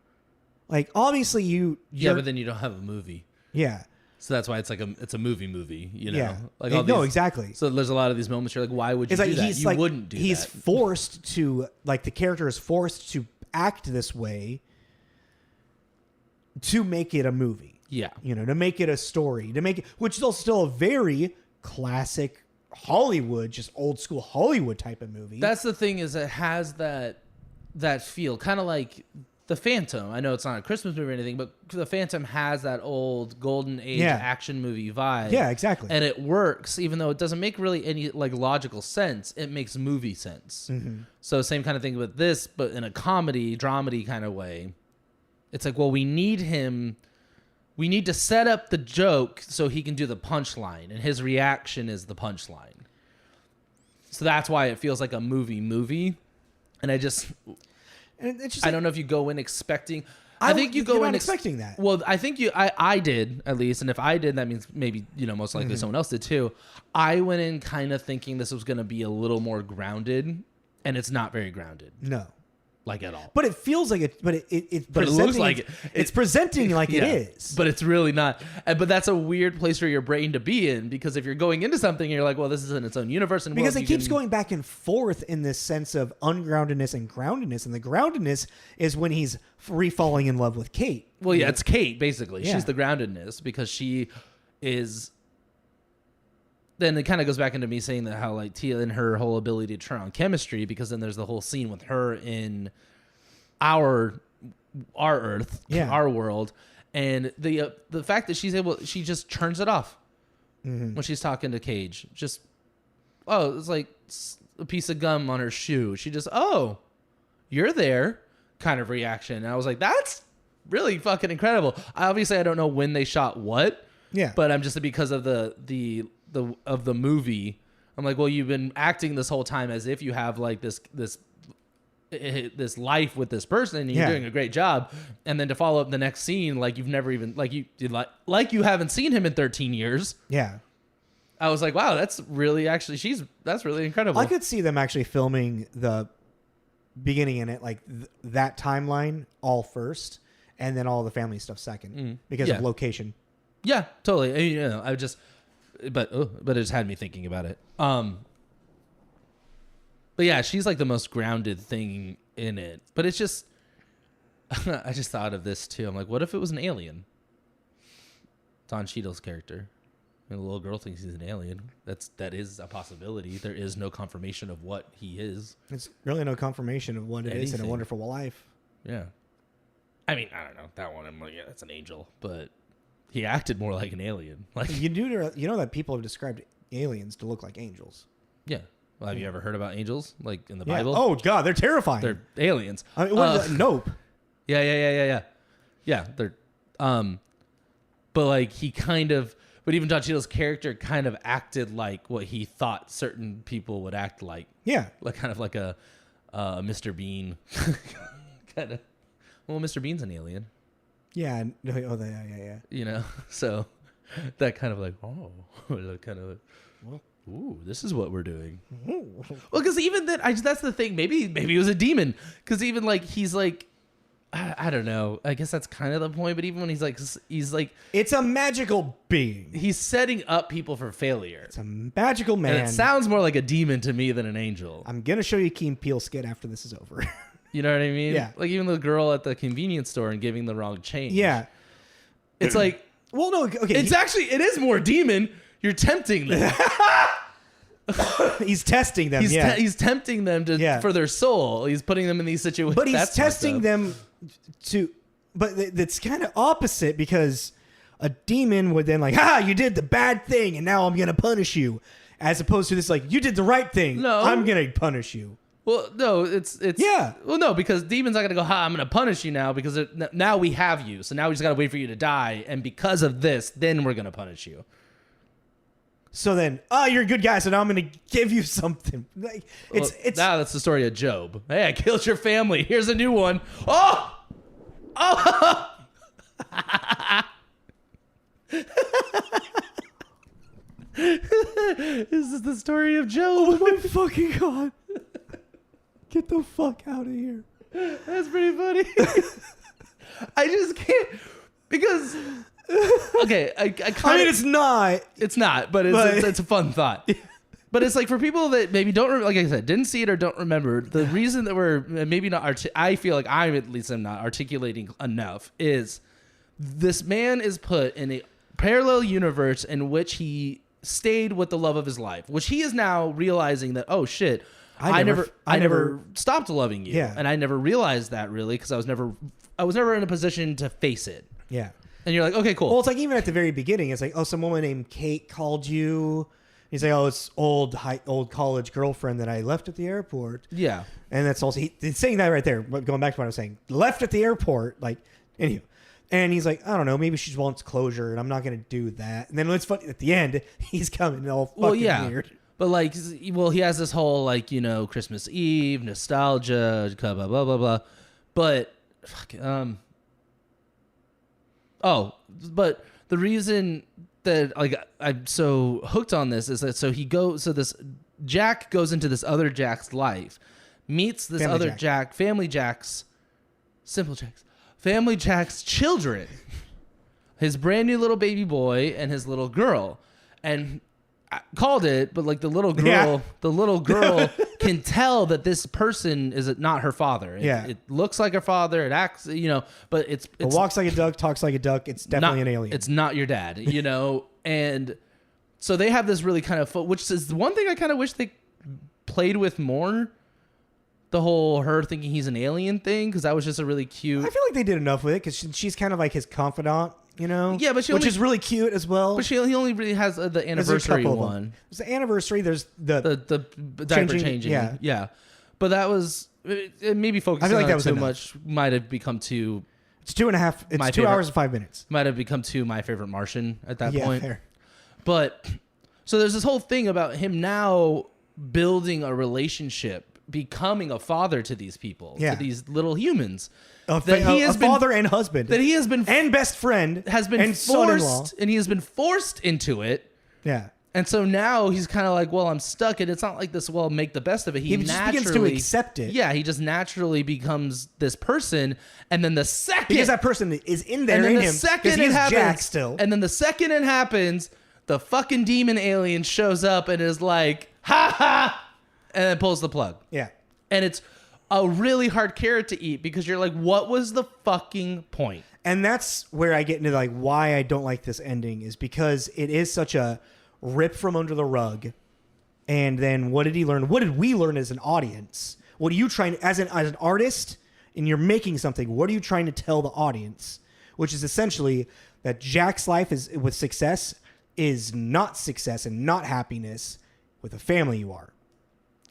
Like obviously but then you don't have a movie. Yeah. So that's why it's like it's a movie, Yeah. Like no, exactly. So there's a lot of these moments you're like, why would you it's do like, that? You wouldn't do he's that. He's forced to, like the character is forced to act this way to make it a movie. Yeah. To make it a story, which is still a very classic Hollywood, just old school Hollywood type of movie. That's the thing is it has that feel, kind of like The Phantom. I know it's not a Christmas movie or anything, but The Phantom has that old golden age action movie vibe. Yeah, exactly. And it works, even though it doesn't make really any like logical sense. It makes movie sense. Mm-hmm. So same kind of thing with this, but in a comedy, dramedy kind of way. It's like, well, we need to set up the joke so he can do the punchline, and his reaction is the punchline. So that's why it feels like a movie. And I don't know if you go in expecting, I think you go you're in not expecting that. Well, I think I did at least, and if I did, that means maybe most likely someone else did too. I went in kind of thinking this was going to be a little more grounded, and it's not very grounded. No. Like at all. But it feels like it. But it looks like it. It's presenting like it is. But it's really not. But that's a weird place for your brain to be in, because if you're going into something, you're like, well, this is in its own universe. And because it keeps going back and forth in this sense of ungroundedness and groundedness. And the groundedness is when he's free falling in love with Kate. Well, yeah, it's Kate, basically. Yeah. She's the groundedness because she is... Then it kind of goes back into me saying that how like Tia and her whole ability to turn on chemistry, because then there's the whole scene with her in our Earth, our world, and the fact that she just turns it off when she's talking to Cage. Just it's like a piece of gum on her shoe. She just you're there kind of reaction. And I was like, that's really fucking incredible. I don't know when they shot what. Yeah, but I'm just because of the movie, I'm like, well, you've been acting this whole time as if you have like this life with this person, and you're doing a great job. And then to follow up the next scene, like you've never even like you haven't seen him in 13 years. Yeah, I was like, wow, that's really that's really incredible. I could see them actually filming the beginning in it, like that timeline all first, and then all the family stuff second because of location. Yeah, totally. I just. But it just had me thinking about it. But yeah, she's like the most grounded thing in it. But it's just, I just thought of this too. I'm like, what if it was an alien? Don Cheadle's character. The little girl thinks he's an alien. That is a possibility. There is no confirmation of what he is. It's really no confirmation of what it is in A Wonderful Life. Yeah. I mean, I don't know. That one, I'm like, yeah, that's an angel. But he acted more like an alien. Like you know that people have described aliens to look like angels. Yeah. Well, have you ever heard about angels, like in the Bible? Oh God, they're terrifying. They're aliens. I mean, Nope. Yeah. Yeah, they're. But like but even Don Cheadle's character kind of acted like what he thought certain people would act like. Yeah. Like kind of like a Mr. Bean. kind of. Well, Mr. Bean's an alien. Yeah. Yeah. So that kind of like, kind of, well, ooh, this is what we're doing. Well, because even then, that's the thing. Maybe it was a demon. Because even like he's like, I don't know. I guess that's kind of the point. But even when he's like, it's a magical being. He's setting up people for failure. It's a magical man. And it sounds more like a demon to me than an angel. I'm gonna show you Key and Peele skit after this is over. You know what I mean? Yeah. Like even the girl at the convenience store and giving the wrong change. Yeah. It's like, well, no, okay. It is more demon. You're tempting them. He's testing them. He's tempting them for their soul. He's putting them in these situations. But he's testing them but it's kind of opposite, because a demon would then like, you did the bad thing and now I'm going to punish you. As opposed to this, like, you did the right thing. No. I'm going to punish you. Well, no, it's yeah. Well, no, because demon's not gonna go. I'm gonna punish you now because now we have you. So now we just gotta wait for you to die, and because of this, then we're gonna punish you. So then, you're a good guy, so now I'm gonna give you something. Like it's now that's the story of Job. Hey, I killed your family. Here's a new one. This is the story of Job. Oh my fucking God. Get the fuck out of here. That's pretty funny. I just can't, because okay, I mean it's not. It's not, but it's a fun thought. But it's like for people that maybe don't, like I said, didn't see it or don't remember, the reason that we're maybe not, I feel like I at least am not articulating enough, is this man is put in a parallel universe in which he stayed with the love of his life, which he is now realizing that, oh shit, I never stopped loving you. Yeah. And I never realized that really, because I was never in a position to face it. Yeah. And you're like, okay, cool. Well, it's like even at the very beginning, it's like, some woman named Kate called you. He's like, it's old college girlfriend that I left at the airport. Yeah. And that's also, he's saying that right there, but going back to what I was saying, left at the airport, like, anyway. And he's like, I don't know, maybe she wants closure, and I'm not going to do that. And then it's funny, at the end, he's coming all fucking weird. But like, well, he has this whole like, Christmas Eve nostalgia, blah blah blah blah blah. But fuck, Oh, but the reason that like I'm so hooked on this is that this Jack goes into this other Jack's life, meets this Family Jack's children, his brand new little baby boy and his little girl, and I called it, but like the little girl can tell that this person is not her father. It looks like her father. It acts, but it walks like a duck, talks like a duck. It's definitely an alien. It's not your dad, and so they have this really kind of, which is one thing I kind of wish they played with more. The whole her thinking he's an alien thing, because that was just a really cute. I feel like they did enough with it because she's kind of like his confidant. Yeah, but which is really cute as well. But he only really has the anniversary one. There's the anniversary. There's the diaper changing. Yeah. But that was maybe focusing on it too much. Might have become too. It's 2.5. It's 2 hours and 5 minutes. Might have become too My Favorite Martian at that point. Fair. But so there's this whole thing about him now building a relationship, becoming a father to these people, to these little humans. A father and husband that he has been and best friend has been and son-in-law. And he has been forced into it. Yeah. And so now he's kind of like, well, I'm stuck, and it's not like this. Well, make the best of it. He just begins to accept it. Yeah, he just naturally becomes this person, and then the second because that person is in there in him, second it happens, Jack still, and then the second it happens, the fucking demon alien shows up and is like, ha ha, and then pulls the plug. Yeah, and it's a really hard carrot to eat because you're like, what was the fucking point? And that's where I get into like why I don't like this ending is because it is such a rip from under the rug. And then what did he learn? What did we learn as an audience? What are you trying to, as an artist and you're making something, what are you trying to tell the audience? Which is essentially that Jack's life is with success is not success and not happiness with the family you are.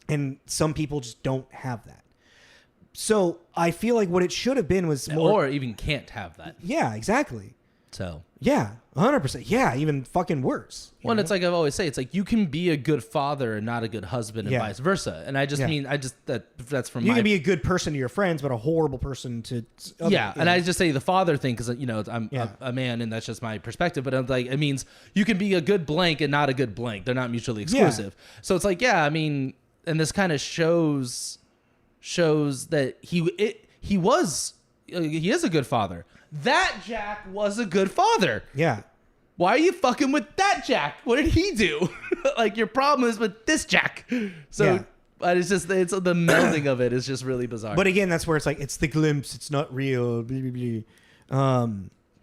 And some people just don't have that. So I feel like what it should have been was more... Or even can't have that. Yeah, exactly. So... Yeah, 100%. Yeah, even fucking worse. Well, it's like I've always say, it's like you can be a good father and not a good husband and vice versa. And I just mean, that's from you can be a good person to your friends, but a horrible person to... and I just say the father thing because, I'm a man and that's just my perspective. But I'm like, it means you can be a good blank and not a good blank. They're not mutually exclusive. Yeah. So it's like, and this kind of shows that he is a good father. That Jack was a good father. Yeah. Why are you fucking with that Jack? What did he do? Like your problem is with this Jack. So it's the melding of it is just really bizarre. But again, that's where it's like it's the glimpse. It's not real. Blah, blah, blah.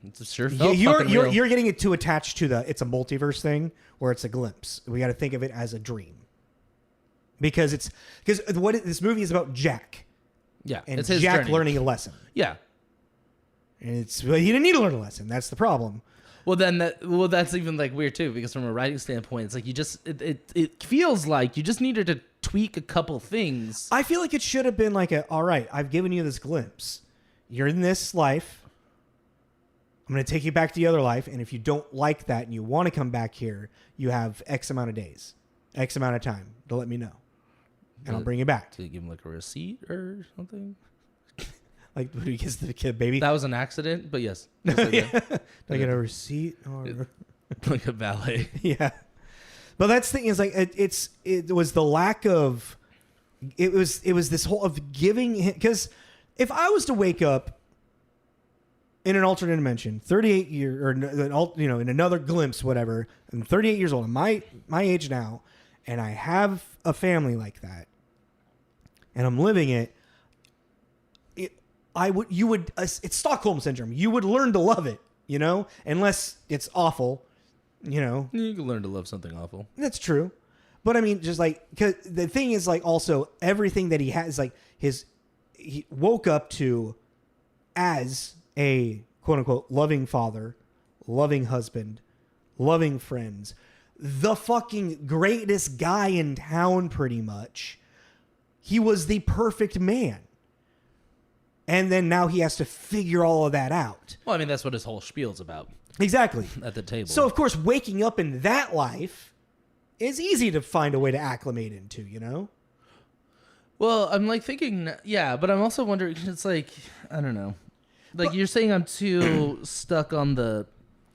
It's sure felt real. You're getting it too attached to it's a multiverse thing where it's a glimpse. We got to think of it as a dream. Because this movie is about Jack. Yeah, and it's his Jack journey. Learning a lesson. Yeah, and he didn't need to learn a lesson. That's the problem. Well, that's even like weird too, because from a writing standpoint, it's like it feels like you just needed to tweak a couple things. I feel like it should have been like all right, I've given you this glimpse. You're in this life. I'm going to take you back to the other life, and if you don't like that and you want to come back here, you have X amount of days, X amount of time to let me know. And I'll bring you back. Did you give him like a receipt or something? Like when he gives the kid baby? That was an accident, but yes. Like I get a receipt or like a valet. Yeah. But that's the thing is like it was the lack of it was this whole of giving him, because if I was to wake up in an alternate dimension, 38 years or in another glimpse, whatever, I'm 38 years old, my age now, and I have a family like that, and I'm living it, it's Stockholm syndrome. You would learn to love it, unless it's awful, You can learn to love something awful. That's true. But I mean, just like, cause the thing is like also everything that he has, like he woke up to as a quote unquote loving father, loving husband, loving friends, the fucking greatest guy in town, pretty much. He was the perfect man. And then now he has to figure all of that out. Well, I mean, that's what his whole spiel's about. Exactly. At the table. So, of course, waking up in that life is easy to find a way to acclimate into, Well, I'm like thinking, yeah, but I'm also wondering, it's like, I don't know. Like you're saying, I'm too stuck on the.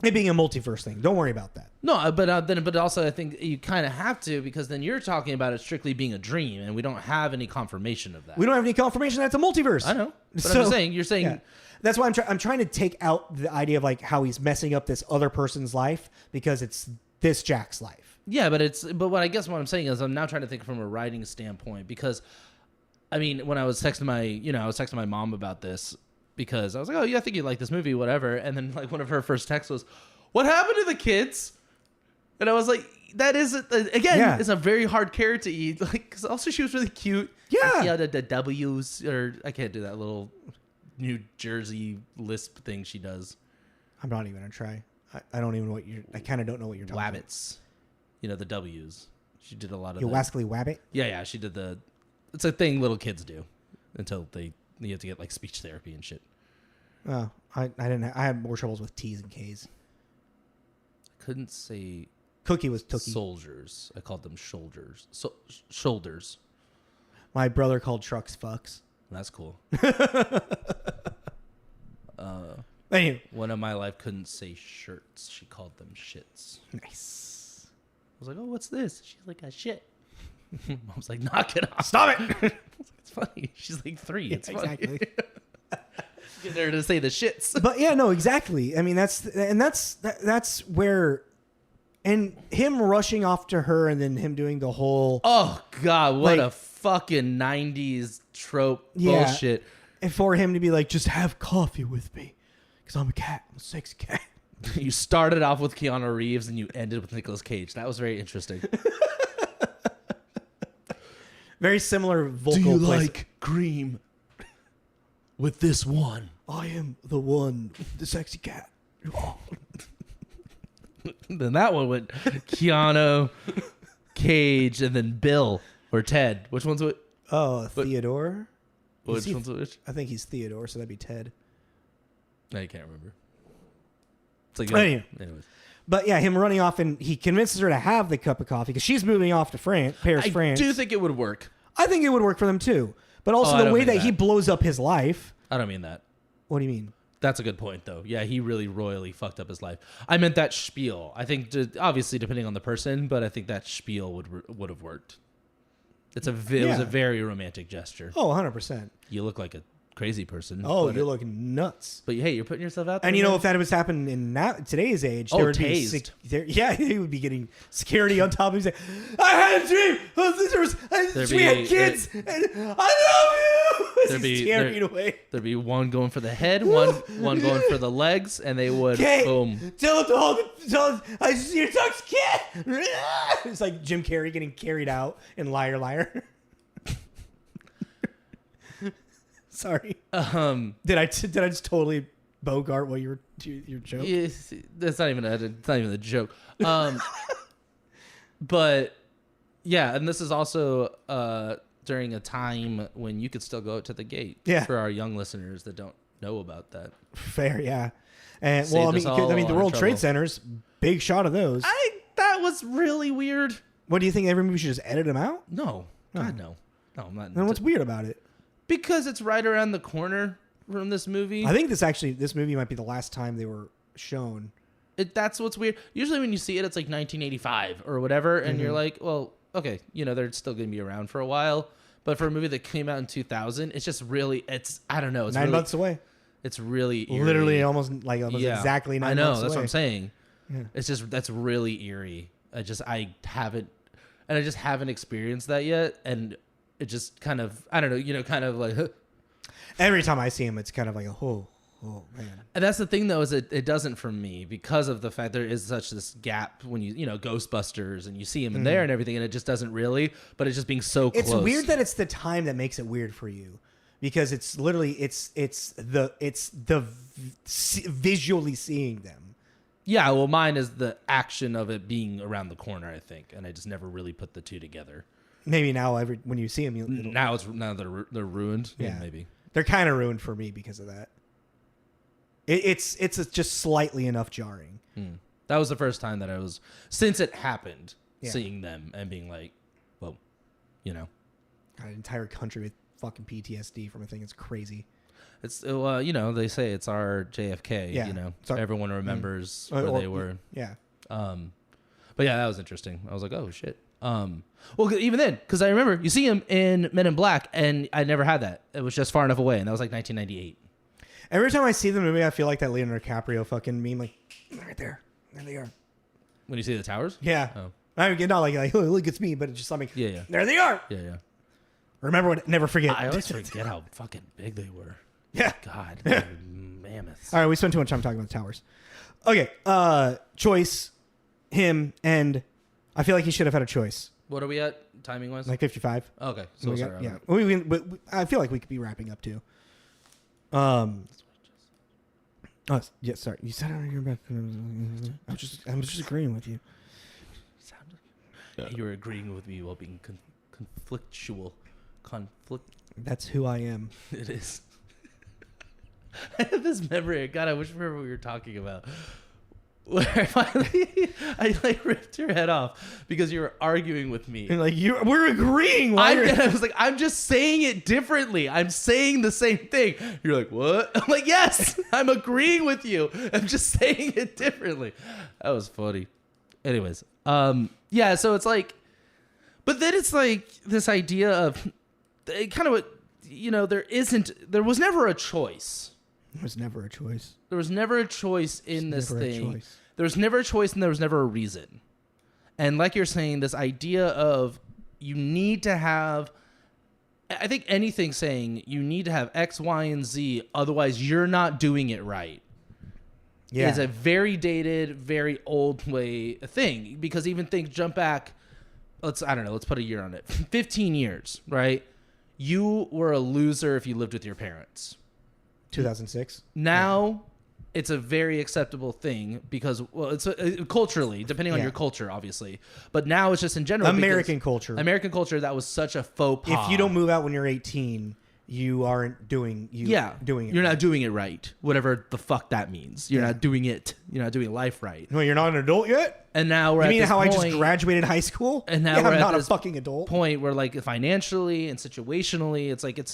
It being a multiverse thing. Don't worry about that. No, but also I think you kind of have to, because then you're talking about it strictly being a dream, and we don't have any confirmation of that. We don't have any confirmation that it's a multiverse. I know, but I'm just saying. You're saying. Yeah. That's why I'm trying to take out the idea of like how he's messing up this other person's life because it's this Jack's life. Yeah, but what I guess what I'm saying is I'm now trying to think from a writing standpoint, because I mean, when I was texting my mom about this, because I was like, oh yeah, I think you'd like this movie, whatever, and then like one of her first texts was, what happened to the kids? And I was like, that is again, it's a very hard carrot to eat, like, because also she was really cute. Yeah, the W's, or I can't do that little New Jersey lisp thing she does. I'm not even gonna try. I don't even know what I kind of don't know what you're talking about. Wabbits. You know, the W's. She did a lot of You wascally wabbit? Yeah, she did it's a thing little kids do until you have to get like speech therapy and shit. Oh, I had more troubles with T's and K's. I couldn't say Cookie was Tookie. Soldiers. I called them shoulders. Shoulders. My brother called trucks fucks. That's cool. Anyway. One of my life couldn't say shirts. She called them shits. Nice. I was like, oh, what's this? She's like, a shit. Mom's like, knock it off. Stop it. It's funny. She's like 3. It's funny. Exactly. Get her to say the shits. But yeah, no, exactly. I mean, that's where, and him rushing off to her and then him doing the whole. Oh God, what a fucking 90s trope bullshit. And for him to be like, just have coffee with me. Because I'm a cat. I'm a sexy cat. You started off with Keanu Reeves and you ended with Nicolas Cage. That was very interesting. Very similar vocal. Do you like cream with this one? I am the one, the sexy cat. Then that one went Keanu, Cage, and then Bill or Ted. Which one's what? Oh, Theodore? Which one's which? I think he's Theodore, so that'd be Ted. No, you can't remember. It's like, anyways. But yeah, him running off, and he convinces her to have the cup of coffee because she's moving off to Paris, France. I do think it would work. I think it would work for them too. But also the way that he blows up his life. I don't mean that. What do you mean? That's a good point, though. Yeah, he really royally fucked up his life. I meant that spiel. I think, obviously, depending on the person, but I think that spiel would have worked. It was a very romantic gesture. Oh, 100%. You look like a crazy person. Oh, you're looking nuts. But hey, you're putting yourself out there. And you know, if that was happening in today's age, there would be he would be getting security on top of him. I had a dream. We had kids. And I love you. There'd be one going for the head, one going for the legs, and they would boom. Tell him I see your dog's kid. It's like Jim Carrey getting carried out in Liar Liar. Sorry. Did I just totally bogart what your joke? Yes, that's not even the joke. But yeah, and this is also during a time when you could still go out to the gate. Yeah. For our young listeners that don't know about that. Fair, yeah. And well, I mean, the World Trade Centers, big shot of those. That was really weird. What do you think? Every movie should just edit them out? No, God, no. No, I'm not. Then what's weird about it? Because it's right around the corner from this movie. I think this movie might be the last time they were shown. That's what's weird. Usually when you see it, it's like 1985 or whatever, and you're like, well, okay, they're still going to be around for a while. But for a movie that came out in 2000, it's just really, I don't know. It's 9 months away. It's really eerie. Literally almost exactly 9 months away. I know, that's what I'm saying. Yeah. It's just, that's really eerie. I haven't experienced that yet, and it just kind of, I don't know, kind of like... Every time I see him, it's kind of like, oh, man. And that's the thing, though, is it doesn't for me because of the fact there is such this gap when Ghostbusters, and you see him in there and everything, and it just doesn't really, but it's just being so close. It's weird that it's the time that makes it weird for you, because it's literally, it's the visually seeing them. Yeah, well, mine is the action of it being around the corner, I think, and I just never really put the two together. Maybe now, when you see them, now they're ruined. Yeah, maybe they're kind of ruined for me because of that. It's just slightly enough jarring. That was the first time that I was, since it happened, seeing them and being like, well, Got an entire country with fucking PTSD from a thing. It's crazy. It's they say it's our JFK. Yeah. You know, It's our- everyone remembers where they were. Yeah. But yeah, that was interesting. I was like, oh shit. Well, even then, because I remember you see him in Men in Black, and I never had that. It was just Far Enough Away, and that was like 1998. Every time I see the movie, I feel like that Leonardo DiCaprio fucking meme, like right there they are. When you see the towers? Yeah. Oh. I mean, not like oh, look, it's me, but it's just like Yeah. there they are. Yeah. Remember what? Never forget. I always forget how fucking big they were. Yeah. God, they're mammoths. All right, we spent too much time talking about the towers. Okay, choice, him, and I feel like he should have had a choice. What are we at timing wise? Like 55. Okay, so We got- sorry. yeah. But I feel like we could be wrapping up too. Oh, yeah. Sorry, you said it on your back. I'm just agreeing with you. You were agreeing with me while being conflictual. That's who I am. It is. I have this memory. God, I wish I remember what we were talking about. Where I like ripped your head off because you were arguing with me. And like we're agreeing. I was like, I'm just saying it differently. I'm saying the same thing. You're like, what? I'm like, yes, I'm agreeing with you. I'm just saying it differently. That was funny. Anyways, yeah. So it's like, but then it's like this idea of kind of what there was never a choice. There was never a choice. There was never a choice in this never a thing. choice. There was never a choice, and there was never a reason. And like you're saying, this idea of you need to have, I think anything saying you need to have X, Y, and Z, otherwise you're not doing it right. Yeah. Is a very dated, very old way thing. Because even things jump back, let's put a year on it. 15 years, right? You were a loser if you lived with your parents. 2006. Now, it's a very acceptable thing because, well, it's culturally, depending on your culture, obviously. But now it's just in general. American culture, that was such a faux pas. If you don't move out when you're 18, you aren't doing it. You're not doing it right. Whatever the fuck that means. You're not doing it. You're not doing life right. No, you're not an adult yet? And now we're you at mean this how point, I just graduated high school? And now we're I'm at not a this fucking adult. point where, like, financially and situationally, it's like it's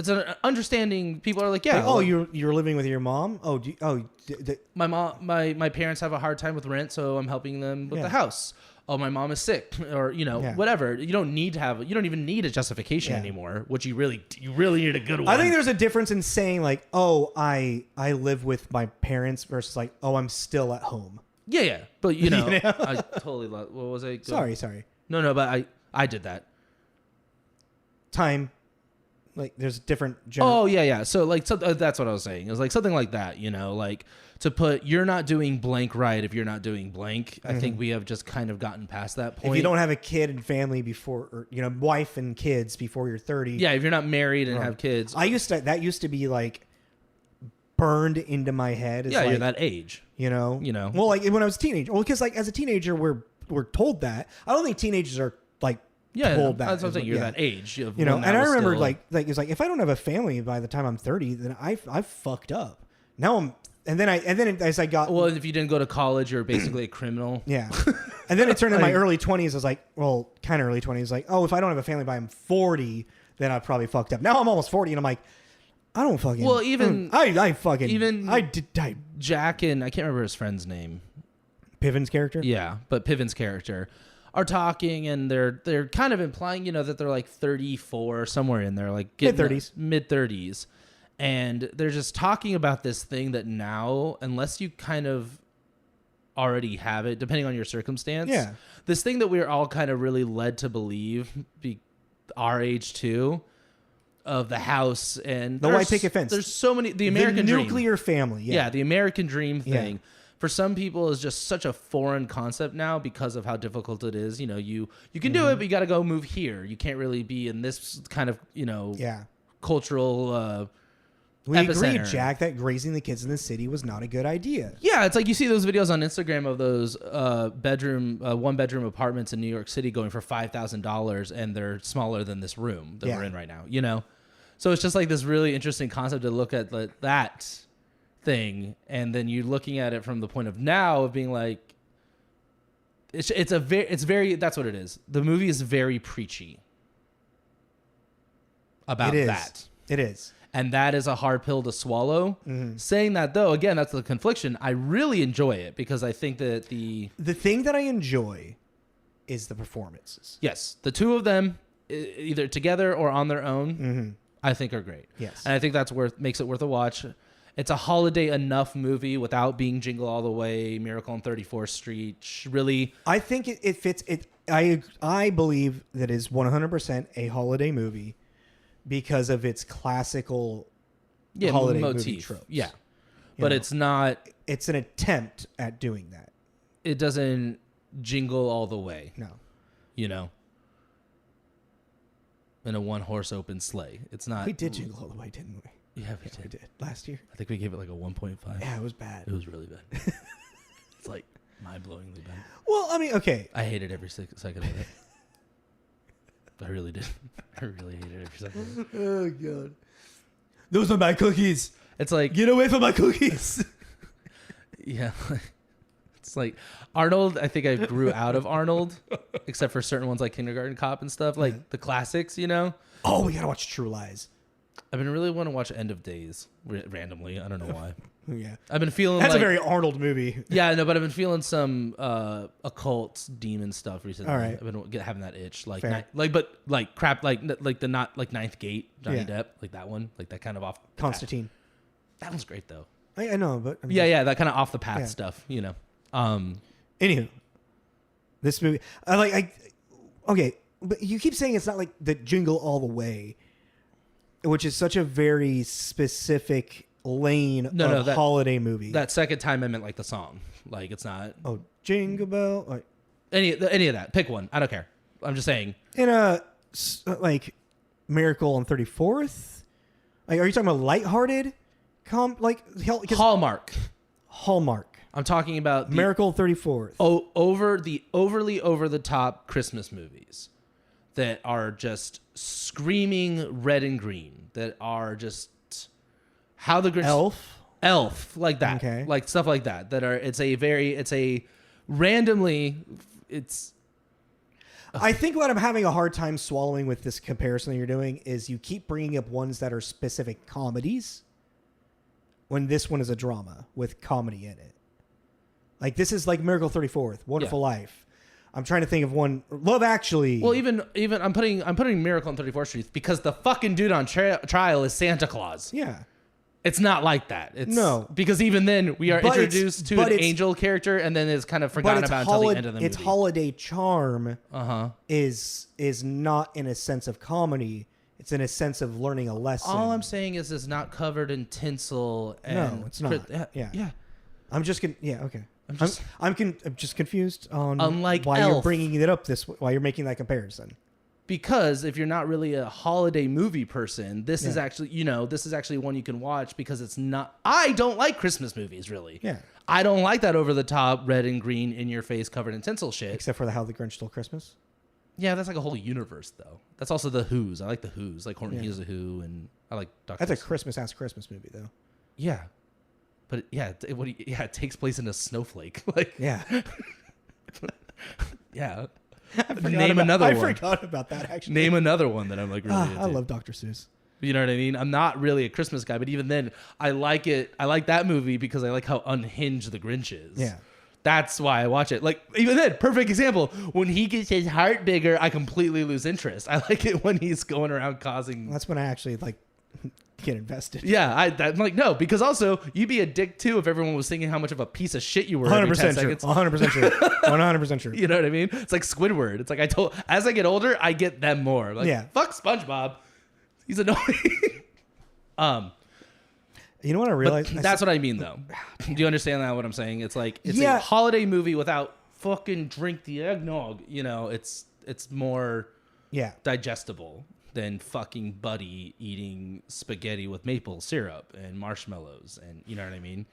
an understanding. People are like, yeah. Like, you're living with your mom? My mom, my parents have a hard time with rent, so I'm helping them with the house. Oh, my mom is sick, or whatever. You don't even need a justification anymore. Which you really need a good one. I think there's a difference in saying like, oh, I live with my parents versus like, oh, I'm still at home. Yeah. But I totally what was I? Sorry. No, but I did that. Time. Like there's different. Oh yeah. So like, that's what I was saying. It was like something like that. Like to put you're not doing blank right if you're not doing blank. I think we have just kind of gotten past that point. If you don't have a kid and family before, or wife and kids before you're 30. Yeah, if you're not married and have kids. That used to be like burned into my head. Yeah, you're that age. Well, like when I was a teenager. Well, because like as a teenager, we're told that. I don't think teenagers are like. Told that. That's what I'm saying. You're that age. And I remember like it's like if I don't have a family by the time I'm 30, then I've fucked up. Now I'm and then as I got if you didn't go to college, you're basically a criminal. Yeah. And then it turned in my early 20s. I was like, well, kind of early 20s. Like, oh, if I don't have a family by I'm 40, then I probably fucked up. Now I'm almost 40, and I'm like, I don't fucking. Well, even I did Jack and I can't remember his friend's name. Piven's character. Yeah, but Piven's character are talking, and they're kind of implying, that they're like 34 somewhere in there, like mid 30s, and they're just talking about this thing that now, unless you kind of already have it, depending on your circumstance, this thing that we're all kind of really led to believe, our age too, of the house and the white picket fence. There's so many the American the dream. nuclear family. Yeah, the American dream thing. Yeah. For some people, is just such a foreign concept now because of how difficult it is. You can do it, but you got to go move here. You can't really be in this kind of cultural. We epicenter. agreed, Jack, that raising the kids in the city was not a good idea. Yeah, it's like you see those videos on Instagram of those one bedroom apartments in New York City going for $5,000, and they're smaller than this room that we're in right now. So it's just like this really interesting concept to look at that thing, and then you're looking at it from the point of now of being like, it's very that's what it is. The movie is very preachy about that. It is. And that is a hard pill to swallow. Saying that, though, again, that's the confliction. I really enjoy it because I think that the thing that I enjoy is the performances. Yes, the two of them, either together or on their own, I think are great. Yes. And I think that's makes it worth a watch. It's a holiday enough movie without being Jingle All the Way, Miracle on 34th Street. Really, I think it fits. I believe that is 100% a holiday movie because of its classical holiday movie tropes. Yeah, but it's not. It's an attempt at doing that. It doesn't jingle all the way. No. In a one-horse open sleigh. It's not. We did jingle all the way, didn't we? Yeah, we did. Last year. I think we gave it like a 1.5. Yeah, it was bad. It was really bad. It's like mind-blowingly bad. Well, I mean, okay. I hated every second of it. I really did. I really hated every second of it. Oh, God. Those are my cookies. It's like... Get away from my cookies. Yeah. It's like Arnold. I think I grew out of Arnold, except for certain ones like Kindergarten Cop and stuff, like the classics, Oh, we got to watch True Lies. I've been really wanting to watch End of Days randomly. I don't know why. Yeah. I've been feeling That's like... a very Arnold movie. Yeah, no, but I've been feeling some occult demon stuff recently. All right. I've been having that itch, like crap, like the not like Ninth Gate, Johnny Depp, like that one, like that kind of off. Constantine. That one's great though. I know, but yeah, that kind of off the path stuff, Anywho, this movie, okay, but you keep saying it's not like the Jingle All the Way, which is such a very specific lane of holiday movie. That second time I meant like the song, like it's not. Oh, Jingle Bell, like, any of that. Pick one. I don't care. I'm just saying. In a like Miracle on 34th, like, are you talking about lighthearted? Hallmark. I'm talking about Miracle 34th. Over the overly over the top Christmas movies that are just screaming red and green. That are just how the Grinch. Elf, like that, okay, like stuff like that. That are it's a randomly. I think what I'm having a hard time swallowing with this comparison that you're doing is you keep bringing up ones that are specific comedies when this one is a drama with comedy in it. Like, this is like Miracle 34th, Wonderful Life. I'm trying to think of one. Love Actually. Well, even I'm putting Miracle on 34th Street because the fucking dude on trial is Santa Claus. Yeah. It's not like that. No. Because even then we are introduced to an angel character and then it's kind of forgotten about until the end of the movie. Its holiday charm is not in a sense of comedy. It's in a sense of learning a lesson. All I'm saying is it's not covered in tinsel. And no, it's not. Yeah. I'm just okay. I'm just confused on unlike why Elf, you're bringing it up why you're making that comparison. Because if you're not really a holiday movie person, this is actually one you can watch because it's not. I don't like Christmas movies, really. Yeah. I don't like that over the top red and green in your face covered in tinsel shit. Except for How the Grinch Stole Christmas. Yeah, that's like a whole universe though. That's also the Who's. I like the Who's, like Horton Hears a Who, and I like Dr. That's a Christmas movie though. Yeah. But it takes place in a snowflake. Like, yeah. Yeah. I forgot about that, actually. Name another one that I'm like really into. I love Dr. Seuss. You know what I mean? I'm not really a Christmas guy, but even then, I like it. I like that movie because I like how unhinged the Grinch is. Yeah. That's why I watch it. Like, even then, perfect example. When he gets his heart bigger, I completely lose interest. I like it when he's going around causing... That's when I actually, get invested. Yeah, I'm like, no, because also, you'd be a dick too if everyone was thinking how much of a piece of shit you were 100% every 10 true. seconds. 100% true. 100% true. You know what I mean? It's like Squidward. It's like as I get older, I get them more. Like, fuck SpongeBob. He's annoying. You know what I realized? That's what I mean, though. Do you understand that? What I'm saying? It's like it's a holiday movie without fucking drink the eggnog. You know, it's more digestible than fucking Buddy eating spaghetti with maple syrup and marshmallows, and you know what I mean.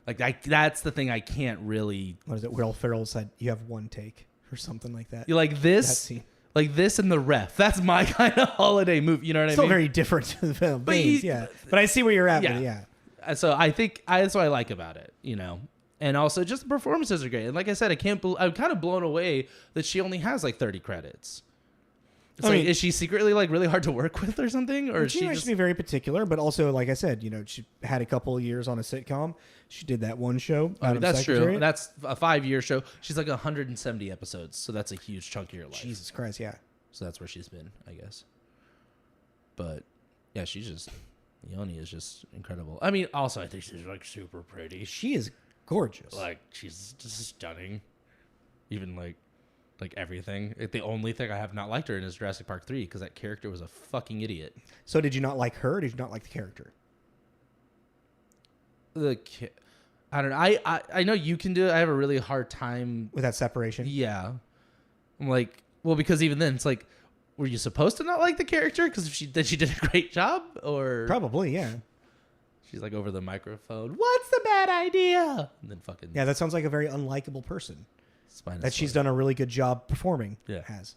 Like that's the thing I can't really. What is it? Will Ferrell said you have one take or something like that. You like this? That scene. Like this and The Ref. That's my kind of holiday movie. You know what I mean? Still very different films, But I see where you're at. Yeah. So I think that's what I like about it, you know. And also just the performances are great. And like I said, I'm kind of blown away that she only has like 30 credits. It's like, is she secretly like really hard to work with or something? Or she might just be very particular, but also, like I said, she had a couple of years on a sitcom. She did that one show. I mean, that's true. That's a 5-year show. She's like 170 episodes, so that's a huge chunk of your life. Jesus Christ, yeah. So that's where she's been, I guess. But yeah, Leoni is just incredible. I mean, also I think she's like super pretty. She is gorgeous. Like she's just stunning. Even like everything. The only thing I have not liked her in is Jurassic Park 3 because that character was a fucking idiot. So did you not like her? Or did you not like the character? I don't know. I know you can do it. I have a really hard time with that separation. Yeah. I'm like, well, because even then it's like, were you supposed to not like the character because she did a great job, or probably, yeah. She's like over the microphone. What's the bad idea? And then fucking that sounds like a very unlikable person. Spinosaurus. That she's done a really good job performing. Yeah, has.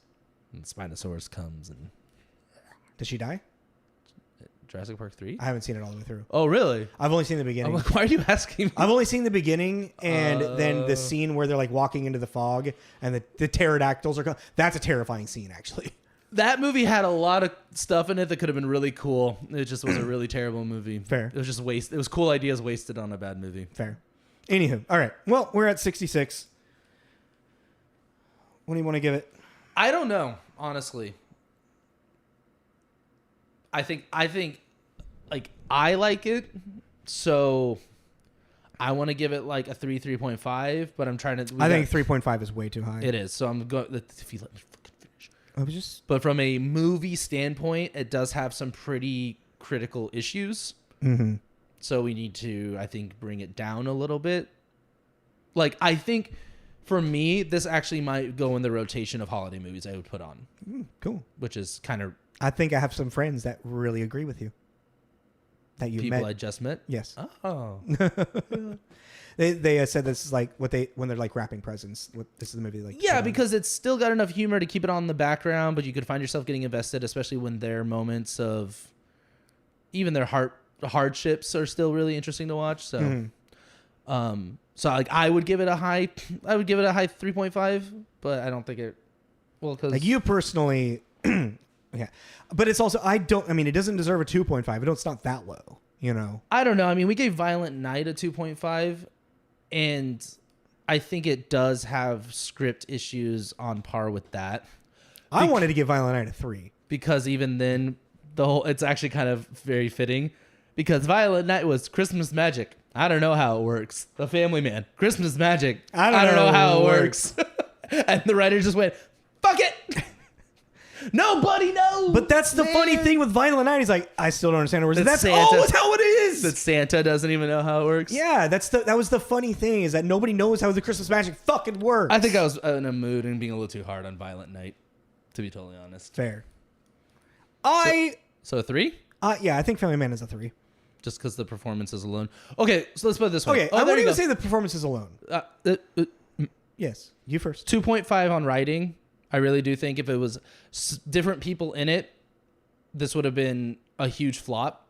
And Spinosaurus comes and does she die? Jurassic Park 3? I haven't seen it all the way through. Oh, really? I've only seen the beginning. I'm like, why are you asking me? I've only seen the beginning and then the scene where they're like walking into the fog and the pterodactyls are coming. That's a terrifying scene, actually. That movie had a lot of stuff in it that could have been really cool. It just was a really terrible movie. Fair. It was just waste. It was cool ideas wasted on a bad movie. Fair. Anywho, all right. Well, we're at 66. What do you want to give it? I don't know, honestly. I think like I like it, so I want to give it like a 3.5, but I'm trying to. I think 3.5 is way too high. It is, so I'm going. If you let me fucking finish. I was just. But from a movie standpoint, it does have some pretty critical issues. Mm-hmm. So we need to, I think, bring it down a little bit. Like I think, for me, this actually might go in the rotation of holiday movies I would put on. Cool. Which is kind of. I think I have some friends that really agree with you. That you people met. I just met. Yes. Oh. They said this is like when they're like wrapping presents. This is the movie like. Yeah, because it's still got enough humor to keep it on the background, but you could find yourself getting invested, especially when their moments of even their hardships are still really interesting to watch. So, so like I would give it a high 3.5, but I don't think it. Well, because like you personally. Yeah, but it's also it doesn't deserve a 2.5. It's not that low, I don't know. I mean, we gave Violent Night a 2.5, and I think it does have script issues on par with that. I wanted to give Violent Night a 3 because even then, it's actually kind of very fitting because Violent Night was Christmas magic. I don't know how it works. The Family Man, Christmas magic. I don't know how it works. And the writer just went, "Fuck it." Nobody knows. But that's the funny thing with Violent Night. He's like, I still don't understand how it works. That's Santa, always how it is. That Santa doesn't even know how it works. Yeah, that was the funny thing is that nobody knows how the Christmas magic fucking works. I think I was in a mood and being a little too hard on Violent Night, to be totally honest. Fair. So 3? Yeah, I think Family Man is a 3. Just because the performances alone. Okay, so let's put it this way. Okay, I wouldn't even say the performances alone. Yes, you first. 2.5 on writing. I really do think if it was different people in it, this would have been a huge flop.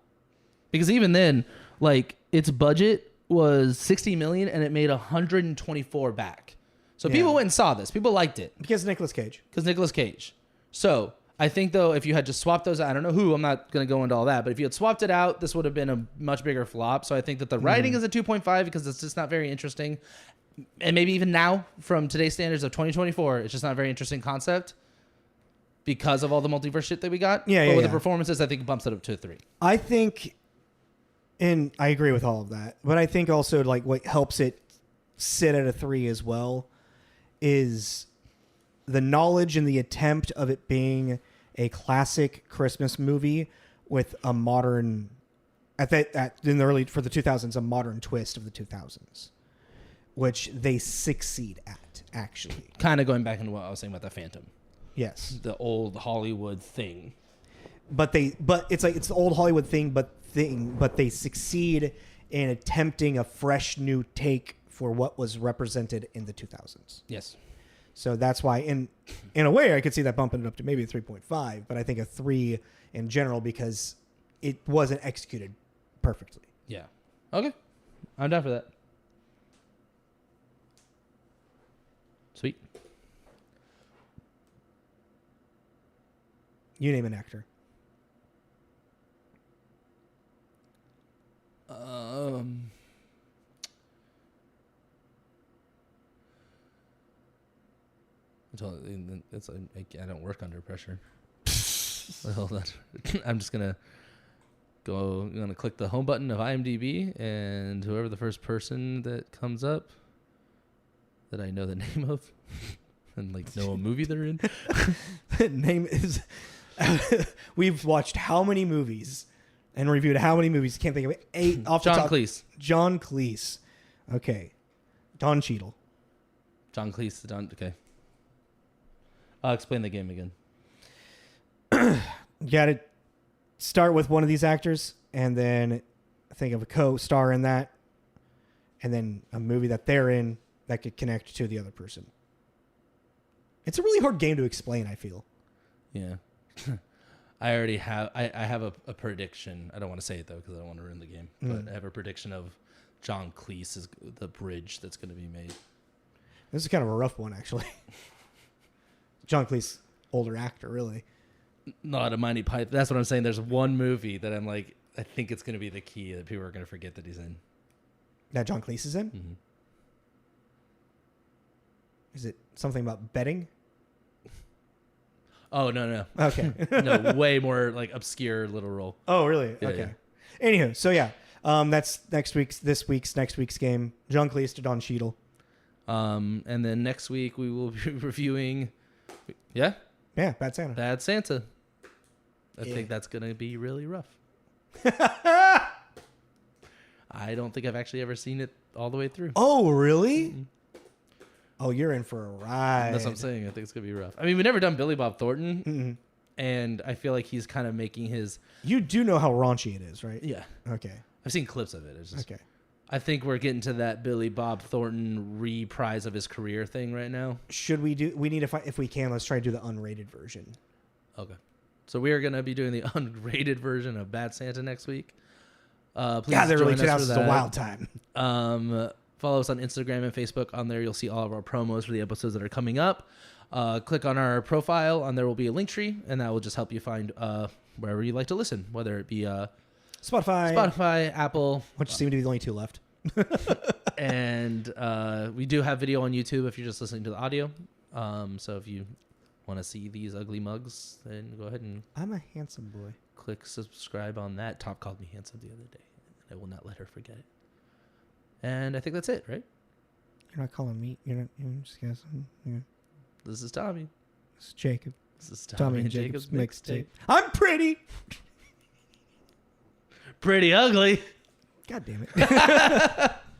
Because even then, like its budget was $60 million and it made $124 back. So people went and saw this. People liked it because Nicolas Cage. So I think though, if you had just swapped those, I don't know who. I'm not going to go into all that. But if you had swapped it out, this would have been a much bigger flop. So I think that the writing is a 2.5 because it's just not very interesting. And maybe even now, from today's standards of 2024, it's just not a very interesting concept because of all the multiverse shit that we got. But with the performances, I think it bumps it up to a 3. I think, and I agree with all of that, but I think also like what helps it sit at a 3 as well is the knowledge and the attempt of it being a classic Christmas movie with a modern, for the 2000s, a modern twist of the 2000s. Which they succeed at, actually. Kind of going back into what I was saying about the Phantom. Yes. The old Hollywood thing. But it's like it's the old Hollywood thing, but they succeed in attempting a fresh new take for what was represented in the 2000s. Yes. So that's why, in a way, I could see that bumping it up to maybe a 3.5, but I think a 3 in general because it wasn't executed perfectly. Yeah. Okay. I'm down for that. Sweet. You name an actor. I don't work under pressure. Hold on. I'm just gonna click the home button of IMDb, and whoever the first person that comes up that I know the name of and like know a movie they're in. Name is. We've watched how many movies and reviewed how many movies? Can't think of it. 8 off the top. John Cleese. John Cleese. Okay. Don Cheadle. John Cleese. Okay. I'll explain the game again. You got to start with one of these actors and then think of a co-star in that, and then a movie that they're in that could connect to the other person. It's a really hard game to explain, I feel. Yeah. I already have I have a prediction. I don't want to say it though because I don't want to ruin the game. But I have a prediction of John Cleese is the bridge that's going to be made. This is kind of a rough one, actually. John Cleese, older actor, really. Not a Monty Python. That's what I'm saying. There's one movie that I'm like, I think it's going to be the key that people are going to forget that he's in. That John Cleese is in? Mm-hmm. Is it something about betting? Oh, no. Okay. No, way more like obscure little role. Oh, really? Yeah, okay. Yeah. Anywho, so yeah, that's next week's game. John Cleese to Don Cheadle. And then next week we will be reviewing. Yeah, Bad Santa. Bad Santa. I think that's gonna be really rough. I don't think I've actually ever seen it all the way through. Oh, really? Mm-hmm. Oh, you're in for a ride. That's what I'm saying. I think it's gonna be rough. I mean, we've never done Billy Bob Thornton, mm-hmm. and I feel like he's kind of making his. You do know how raunchy it is, right? Yeah. Okay. I've seen clips of it. It's just, okay. I think we're getting to that Billy Bob Thornton reprise of his career thing right now. Should we do? We need to find, if we can. Let's try to do the unrated version. Okay. So we are gonna be doing the unrated version of Bad Santa next week. Please God, that really join us for is a that. wild time. Follow us on Instagram and Facebook. On there, you'll see all of our promos for the episodes that are coming up. Click on our profile. On there will be a link tree, and that will just help you find wherever you like to listen, whether it be Spotify, Apple, which seem to be the only two left. And we do have video on YouTube if you're just listening to the audio. So if you want to see these ugly mugs, then go ahead and I'm a handsome boy. click subscribe on that. Top called me handsome the other day, and I will not let her forget it. And I think that's it, right? You're not calling me. You're just guessing. Yeah. This is Tommy. This is Jacob. This is Tommy and Jacob's mixtape. I'm pretty. Pretty ugly. God damn it.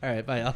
All right, bye, y'all.